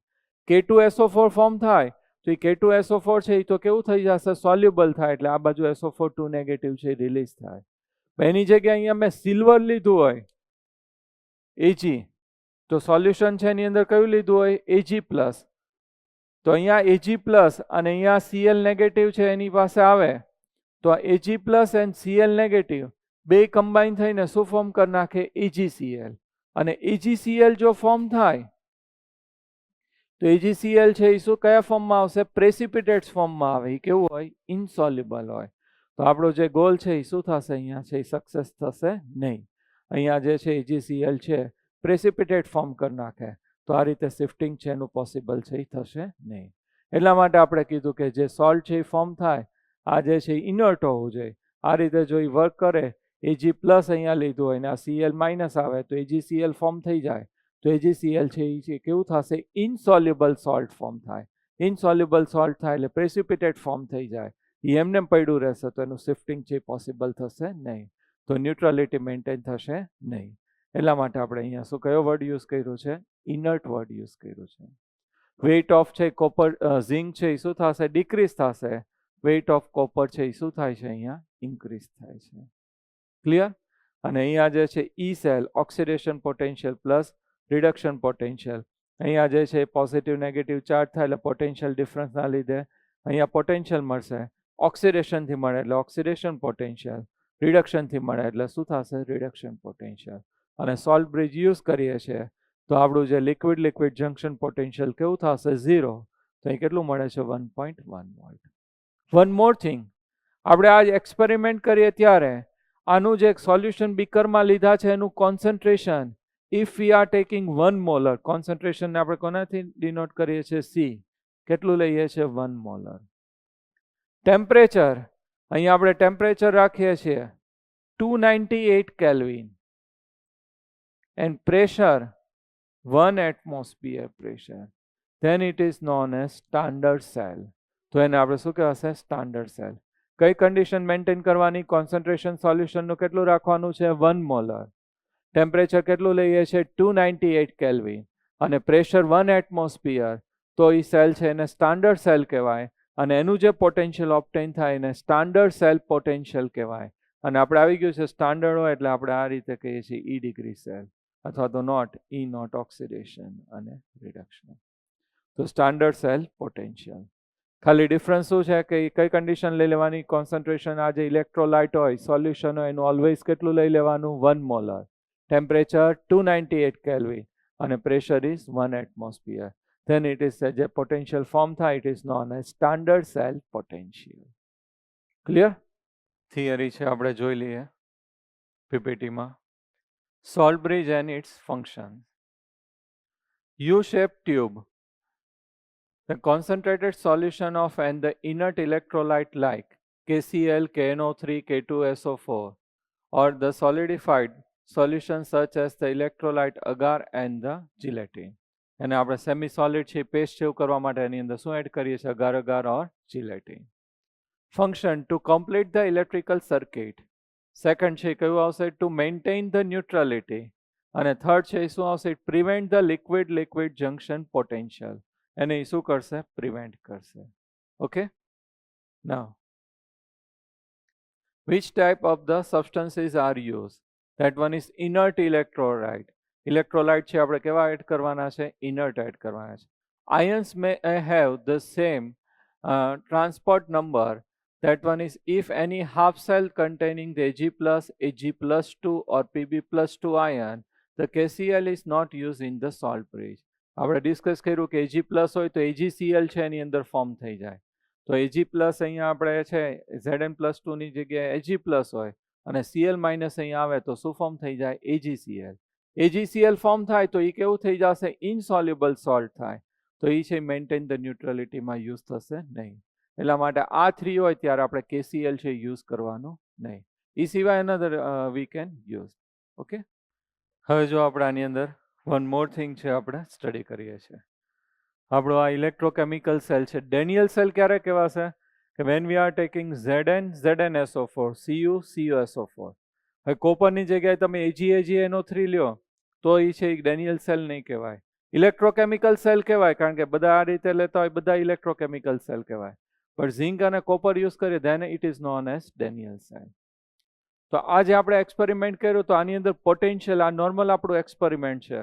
K2SO4 ફોર્મ થાય તો એ K2SO4 છે એ તો કેવું થઈ જશે સોલ્યુબલ થાય એટલે આ બાજુ SO4 2 નેગેટિવ છે રિલીઝ થાય એની જગ્યાએ અહીંયા મેં સિલ્વર લીધું હોય Ag તો સોલ્યુશન છે એની અંદર કયું લીધું હોય Ag+ તો અહીંયા Ag+ અને અહીંયા Cl નેગેટિવ છે એની પાસે આવે તો Ag+ એન્ડ Cl નેગેટિવ બે કમ્બાઈન થઈને શું ફોર્મ કરી નાખે AgCl અને AgCl જો ફોર્મ થાય તો AgCl છે એ શું કયા ફોર્મમાં આવશે પ્રેસિપિટેટ્સ ફોર્મમાં આવે એ કેવું હોય ઇનસોલ્યુબલ હોય તો આપણો જે ગોલ છે એ શું થશે અહીંયા છે એ સક્સેસ થશે નહીં અહીંયા જે છે AgCl છે પ્રેસિપિટેટ ફોર્મ કરી નાખે તો આ રીતે શિફ્ટિંગ છે એનું પોસિબલ છે એ થશે નહીં એટલા માટે આપણે કીધું કે જે સોલ્ટ છે એ ફોર્મ થાય આ જે છે ઇનર્ટ હોવું જોઈએ આ રીતે જો એ વર્ક કરે Ag+ અહીંયા લીધું હોય ને આ Cl- આવે તો AgCl ફોર્મ થઈ જાય તો AgCl છે એ કેવું થશે ઇનસોલ્યુબલ સોલ્ટ ફોર્મ થાય ઇનસોલ્યુબલ સોલ્ટ થાય એટલે પ્રેસિપિટેટ ફોર્મ થઈ જાય એ એમને પડ્યું રહેશે તો એનું શિફ્ટિંગ છે પોસિબલ થશે નહીં તો ન્યુટ્રાલિટી મેન્ટેન થશે નહીં એટલા માટે આપણે અહીંયા શું કયો વર્ડ યુઝ કર્યું છે ઇનર્ટ વર્ડ યુઝ કર્યું છે વેઇટ ઓફ છે કોપર ઝિંક છે એ શું થશે ડિક્રીઝ થશે વેઇટ ઓફ કોપર છે એ શું થાય છે અહીંયા ઇન્ક્રીઝ થાય છે ક્લિયર? અને અહીંયા જે છે E cell oxidation potential plus reduction potential, અહીંયા જે છે પોઝિટિવ નેગેટિવ ચાર્જ થાય એટલે પોટેન્શિયલ ડિફરન્સના લીધે અહીંયા પોટેન્શિયલ મળશે, ઓક્સિડેશનથી મળે એટલે ઓક્સિડેશન પોટેન્શિયલ, રિડક્શનથી મળે એટલે શું થશે? Reduction potential. અને સોલ્ટ બ્રિજ યુઝ કરીએ છીએ તો આપણું જે લિક્વિડ લિક્વિડ જંક્શન પોટેન્શિયલ કેવું થશે? 0. તો અહીં કેટલું મળે છે? 1.1 વોલ્ટ. વન મોર થિંગ, આપણે આ એક્સપેરિમેન્ટ કરીએ ત્યારે આનું જે સોલ્યુશન બીકરમાં લીધા છે એનું concentration, if we are taking 1 molar, કોન્સન્ટ્રેશનને આપણે કોનાથી ડિનોટ કરીએ છીએ? સી. કેટલું લઈએ છીએ? 1 મોલર. ટેમ્પરેચર, અહીંયા આપણે ટેમ્પરેચર રાખીએ છીએ 298 kelvin and pressure 1 atmosphere pressure, then it is known as standard cell. તો એને આપણે શું કહેવાશે? Standard cell. કઈ કન્ડિશન મેન્ટેન કરવાની? કોન્સન્ટ્રેશન સોલ્યુશનનું કેટલું રાખવાનું છે? 1 મોલર. ટેમ્પરેચર કેટલું લઈએ છે? 298 કેલ્વિન અને પ્રેશર 1 એટમોસ્ફિયર. તો એ સેલ છે એને સ્ટાન્ડર્ડ સેલ કહેવાય અને એનું જે પોટેન્શિયલ ઓબ્ટેન થાય એને સ્ટાન્ડર્ડ સેલ પોટેન્શિયલ કહેવાય. અને આપણે આવી ગયું છે સ્ટાન્ડર્ડ હોય એટલે આપણે આ રીતે કહીએ છીએ ઈ ડિગ્રી સેલ અથવા તો નોટ, ઈ નોટ ઓક્સિડેશન અને રિડક્શન. તો સ્ટાન્ડર્ડ સેલ પોટેન્શિયલ. ખાલી ડિફરન્સ શું છે કે કઈ કન્ડિશન લઈ લેવાની? કોન્સન્ટ્રેશન આ જે ઇલેક્ટ્રોલાઇટ હોય સોલ્યુશન હોય એનું ઓલવેઝ કેટલું લઈ લેવાનું? 1 મોલર. ટેમ્પરેચર 298 કેલ્વિન અને pressure is 1 atmosphere. then it is જે પોટેન્શિયલ ફોર્મ થાય it is known as standard cell potential. Clear? Theory છે આપણે જોઈ લઈએ પીપીટીમાં. Salt bridge and its function. U-shaped tube. The concentrated solution of and the inert electrolyte like KCl, KNO3, K2SO4 or the solidified solution such as the electrolyte agar and the gelatin. અને આપણે semi solid છે paste જેવું કરવા માટે એની અંદર શું add કરીએ છીએ? Agar agar or gelatin. Function to complete the electrical circuit. Second છે કયું આવશે? To maintain the neutrality. અને થર્ડ છે શું આવશે? Prevent the liquid liquid junction potential. એને શું કરશે? પ્રિવેન્ટ કરશે. Okay. Now which type of the substances are used? That one is inert electrolyte. Electrolyte છે આપણે કેવા એડ કરવાના છે? ઇનર્ટ એડ કરવાના છે. Ions may have the same transport number. That one is if any half cell containing the Ag+2 or Pb+2 ion, the KCl is not used in the salt bridge. આપણે discuss કર્યું કે Ag+ હોય તો AgCl છે એની અંદર form થઈ જાય. તો Ag+ અહીંયા આપણે છે Zn+2 ની જગ્યાએ Ag+ હોય અને Cl- અહીંયા આવે તો શું ફોર્મ થઈ જાય? AgCl. AgCl ફોર્મ થાય તો એ કેવું થઈ જશે? ઇનસોલ્યુબલ સોલ્ટ થાય. તો એ છે મેન્ટેન ધ ન્યુટ્રલિટીમાં યુઝ થશે નહીં. એટલા માટે આ 3 હોય ત્યારે આપણે KCl છે યુઝ કરવાનું નહીં. એ સિવાય another we can use. Okay. હવે જો આપણે આની અંદર વન મોર થિંગ છે આપણે સ્ટડી કરીએ છીએ. આપણો આ ઇલેક્ટ્રોકેમિકલ સેલ છે. ડેનિયલ સેલ ક્યારે કહેવાશે? કે when we are taking ZnSO4, Cu CuSO4. હવે કોપરની જગ્યાએ તમે AgNO3 લ્યો તો એ છે ડેનિયલ સેલ નહીં કહેવાય, ઇલેક્ટ્રોકેમિકલ સેલ કહેવાય. કારણ કે બધા આ રીતે લેતા હોય બધા ઇલેક્ટ્રોકેમિકલ સેલ કહેવાય. પણ ઝિંક અને કોપર યુઝ કરીએ then it is known as Daniell cell. તો આજે આપણે એક્સપેરિમેન્ટ કર્યું તો આની અંદર પોટેન્શિયલ, આ નોર્મલ આપણું એક્સપેરિમેન્ટ છે,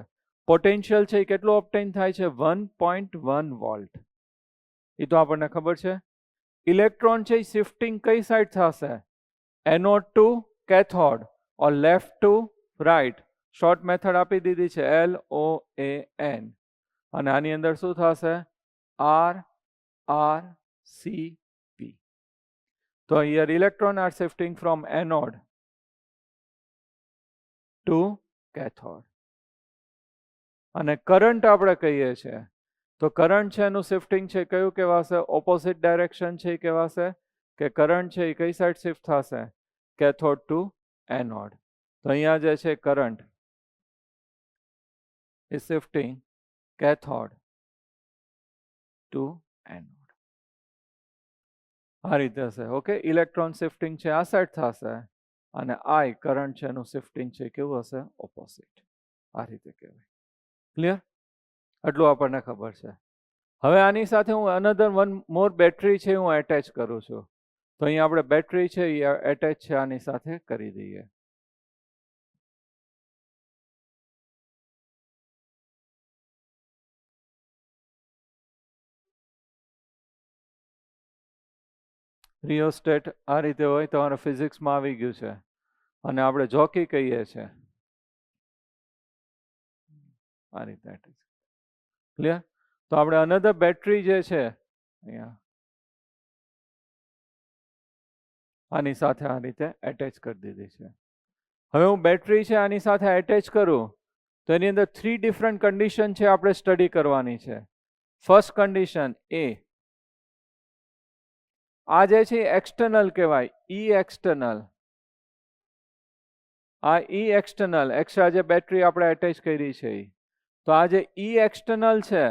પોટેન્શિયલ છે એ કેટલું ઓબ્ટેન થાય છે? 1.1 વોલ્ટ. એ તો આપણને ખબર છે. ઇલેક્ટ્રોન છે એ શિફ્ટિંગ કઈ સાઈડ થશે? Anode to cathode or left to right. Short method આપી દીધી છે LOAN. અને આની અંદર શું થશે? RRCP. તો here electron are shifting from anode to cathode. અને કરંટ આપણે કહીએ છીએ તો કરંટ છે એનું શિફ્ટિંગ છે કયું કહેવાશે? ઓપોઝિટ ડાયરેક્શન છે એ કહેવાશે કે કરંટ છે એ કઈ સાઈડ શિફ્ટ થશે? Cathode to anode. તો અહીંયા જે છે current is shifting cathode to anode. આ રીતે હશે. ઓકે. ઇલેક્ટ્રોન શિફ્ટિંગ છે આ સાઈડ થશે અને આઈ કરંટ છે એનું શિફ્ટિંગ છે કેવું હશે? ઓપોઝિટ. આ રીતે કહેવાય. ક્લિયર? આટલું આપણને ખબર છે. હવે આની સાથે હું અનધર વન મોર બેટરી છે હું એટેચ કરું છું. તો અહીંયા આપણે બેટરી છે એ એટેચ છે આની સાથે કરી દઈએ. રિયોસ્ટેટ આ રીતે હોય, તમારા ફિઝિક્સમાં આવી ગયું છે, અને આપણે જોકી કહીએ છીએ આ રીતે. ક્લિયર? તો આપણે અનધર બેટરી જે છે અહીંયા આની સાથે આ રીતે એટેચ કરી દીધી છે. હવે હું બેટરી છે આની સાથે એટેચ કરું તો એની અંદર 3 ડિફરન્ટ કન્ડિશન છે, આપણે સ્ટડી કરવાની છે. ફર્સ્ટ કન્ડિશન એ, આ જે છે એક્સટર્નલ કહેવાય, ઈ એક્સટર્નલ. આ ઈ એક્સટર્નલ એક્સ્ટ્રા જે બેટરી આપણે એટેચ કરી છે, તો આ જે ઈ એક્સટર્નલ છે,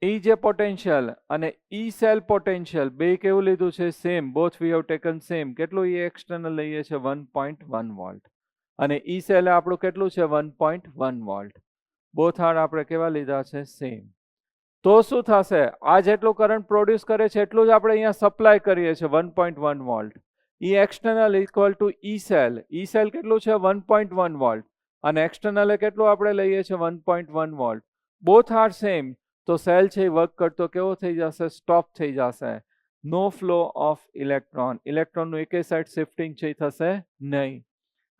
ઈ જે પોટેન્શિયલ અને ઈ સેલ પોટેન્શિયલ બે કેવું લીધું છે? Same. Both we have taken same. કેટલું ઈ એક્સટર્નલ લઈએ છે? 1.1 વોલ્ટ. અને ઈ સેલ આપણું કેટલું છે? 1.1 વોલ્ટ. બોથ આર આપણે કેવા લીધા છે? સેમ. તો શું થશે? આ જેટલું કરંટ પ્રોડ્યુસ કરે છે એટલું જ આપણે અહીંયા સપ્લાય કરીએ છીએ, 1.1 volt. E external equal to E cell. E cell કેટલું છે? 1.1 વોલ્ટ. અને એક્સટર્નલ કેટલું આપણે લઈએ છીએ? 1.1 વોલ્ટ. Both are same. તો સેલ છે એ વર્ક કરતો કેવો થઈ જશે? સ્ટોપ થઈ જશે. નો ફ્લો ઓફ ઇલેક્ટ્રોન. ઇલેક્ટ્રોનનું એકે સાઈડ શિફ્ટિંગ છે એ થશે નહીં.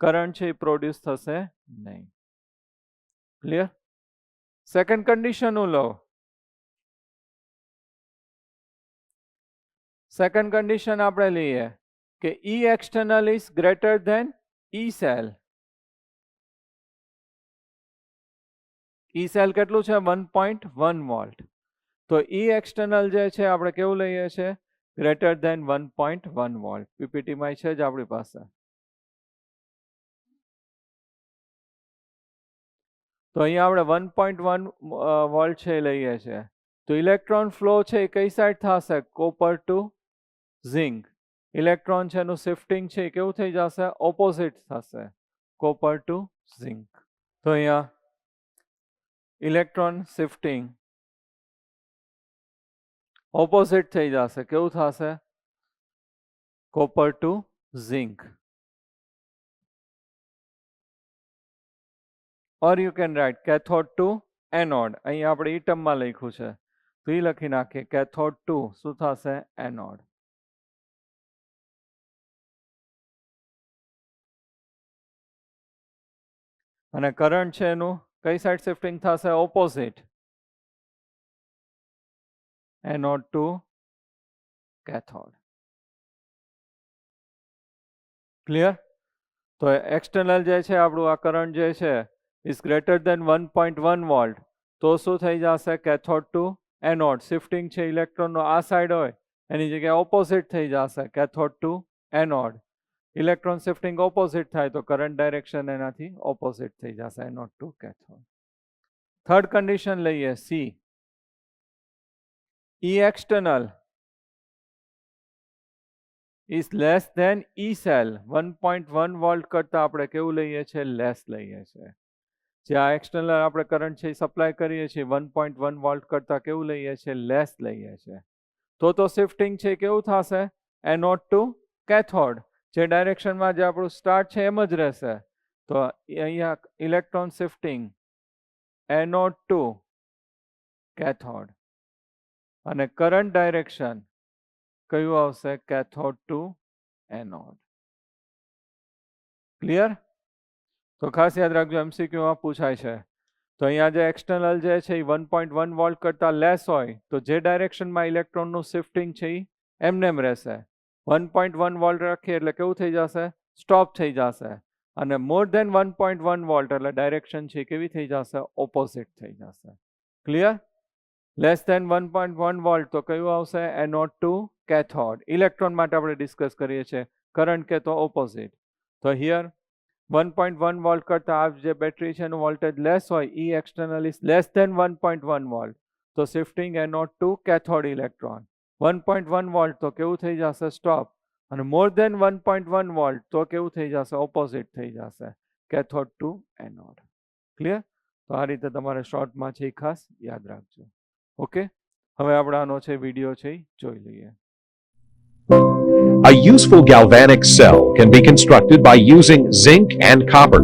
કરંટ છે એ પ્રોડ્યુસ થશે નહીં. ક્લિયર? સેકન્ડ કન્ડિશન હું લઉં. સેકન્ડ કન્ડિશન આપણે લઈએ કે E external is greater than E cell. E cell કેટલું છે? 1.1 વોલ્ટ. તો ઈ એક્સટર્નલ જે છે આપણે કેવું લઈએ છીએ? Greater than 1.1 volt. પીપીટીમાં છે જ આપણી પાસે. તો અહીંયા આપણે 1.1 વોલ્ટ છે લઈએ છીએ. તો ઇલેક્ટ્રોન ફ્લો છે એ કઈ સાઈડ થશે? Copper to zinc. ઇલેક્ટ્રોન છે એનું શિફ્ટિંગ છે કેવું થઈ જશે? ઓપોઝિટ થશે, કોપર ટુ ઝિંક. તો અહીંયા ઇલેક્ટ્રોન શિફ્ટિંગ ઓપોઝિટ થઈ જશે. કેવું થશે? Copper to zinc. Or you can write cathode to anode. અહીં આપણે ઈ ટર્મમાં લખ્યું છે તો એ લખી નાખીએ. કેથોડ ટુ શું થશે? એનોડ. અને કરંટ છે એનું કઈ સાઈડ શિફ્ટિંગ થશે? Opposite. Anode to cathode. Clear? તો એક્સટર્નલ જે છે આપણું આ કરંટ જે છે ઇઝ ગ્રેટર ધેન 1.1 વોલ્ટ. તો શું થઈ જશે? Cathode to anode. શિફ્ટિંગ છે ઇલેક્ટ્રોનનો આ સાઈડ હોય એની જગ્યાએ ઓપોઝિટ થઈ જશે, cathode to anode. Electron shifting opposite થાય તો કરંટ ડાયરેક્શન એનાથી ઓપોઝિટ થઈ જશે, anode to cathode. Third condition લઈએ C. E external is less than E cell. 1.1 volt કરતા આપણે કેવું લઈએ છીએ? લેસ લઈએ છીએ. જે આ એક્સટર્નલ આપણે કરંટ છે સપ્લાય કરીએ છીએ 1.1 વોલ્ટ કરતા કેવું લઈએ છીએ? લેસ લઈએ છીએ. તો શિફ્ટિંગ છે કેવું થશે? Anode to cathode. જે ડાયરેક્શનમાં જે આપણું સ્ટાર્ટ છે એમ જ રહેશે. તો અહીંયા electron shifting anode to cathode. અને કરંટ ડાયરેક્શન કયું આવશે? Cathode to anode. ક્લિયર? તો ખાસ યાદ રાખજો, એમસીક્યુમાં પૂછાય છે. તો અહીંયા જે એક્સટર્નલ જે છે એ 1.1 વોલ્ટ કરતા લેસ હોય તો જે ડાયરેક્શનમાં ઇલેક્ટ્રોનનું શિફ્ટિંગ છે એ એમનેમ રહેશે. 1.1 વોલ્ટ રાખીએ એટલે કેવું થઈ જશે? સ્ટોપ થઈ જશે. અને મોર ધેન 1.1 વોલ્ટ એટલે ડાયરેક્શન છે કેવી થઈ જશે? ઓપોઝિટ થઈ જશે. ક્લિયર? લેસ ધેન 1.1 વોલ્ટ તો કયું આવશે? Anode to cathode. ઇલેક્ટ્રોન માટે આપણે ડિસ્કસ કરીએ છીએ. કરંટ કે તો ઓપોઝિટ. તો હિયર 1.1 વોલ્ટ કરતા આ જે બેટરી છે એનું વોલ્ટેજ લેસ હોય, E external is less than 1.1 volt. તો shifting anode to cathode electron. 1.1 volt તો કેવું થઈ જશે? સ્ટોપ. અને મોર ધેન 1.1 વોલ્ટ તો કેવું થઈ જશે? ઓપોઝિટ થઈ જશે, કેથોડ ટુ એનોડ. ક્લિયર? તો આ રીતે તમારે શોર્ટમાં છે એ ખાસ યાદ રાખજો. ઓકે, હવે આપણે આનો છે વિડીયો છે એ જોઈ લઈએ. A useful galvanic cell can be constructed by using zinc and copper.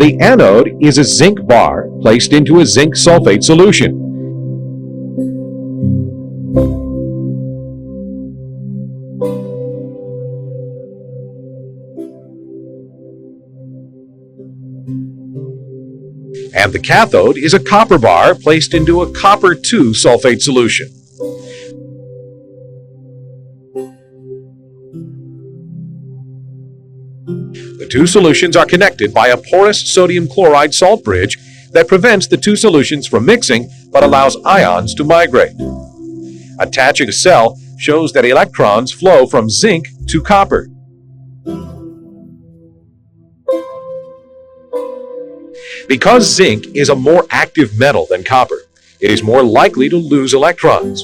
The anode is a zinc bar placed into a zinc sulfate solution. and the cathode is a copper bar placed into a copper 2 sulfate solution. The two solutions are connected by a porous sodium chloride salt bridge that prevents the two solutions from mixing but allows ions to migrate. Attaching a cell shows that electrons flow from zinc to copper. Because zinc is a more active metal than copper, it is more likely to lose electrons.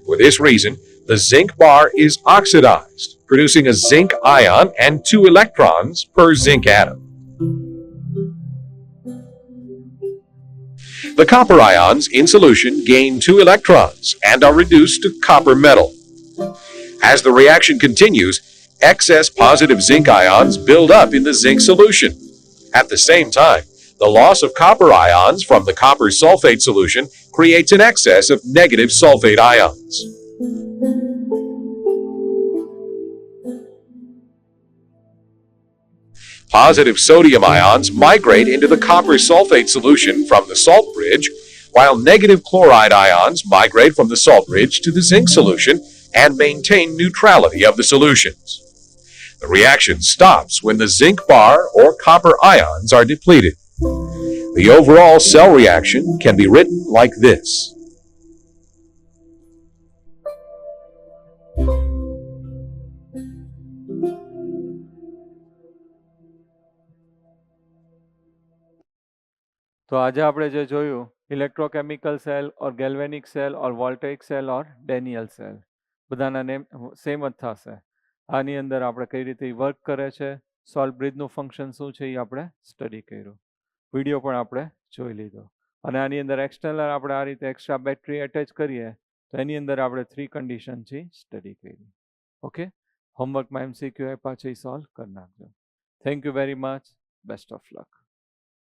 For this reason, the zinc bar is oxidized, producing a zinc ion and 2 electrons per zinc atom. The copper ions in solution gain 2 electrons and are reduced to copper metal. As the reaction continues, excess positive zinc ions build up in the zinc solution. At the same time, the loss of copper ions from the copper sulfate solution creates an excess of negative sulfate ions. Positive sodium ions migrate into the copper sulfate solution from the salt bridge, while negative chloride ions migrate from the salt bridge to the zinc solution and maintain neutrality of the solutions. The reaction stops when the zinc bar or copper ions are depleted. The overall cell reaction can be written like this. તો આજે આપણે જે જોયું electrochemical cell or galvanic cell or voltaic cell or Daniell cell બધાના name same જ થશે. આની અંદર આપણે કઈ રીતે વર્ક કરે છે, સોલ્ટ બ્રિજનું ફંક્શન શું છે એ આપણે સ્ટડી કર્યું. વિડીયો પણ આપણે જોઈ લીધો. અને આની અંદર એક્સટર્નલ આપણે આ રીતે એક્સ્ટ્રા બેટરી એટેચ કરીએ તો એની અંદર આપણે 3 કન્ડિશનથી સ્ટડી કરી. ઓકે, હોમવર્કમાં MCQ આપ્યા છે એ સોલ્વ કરી નાખજો. Thank you very much. Best of luck.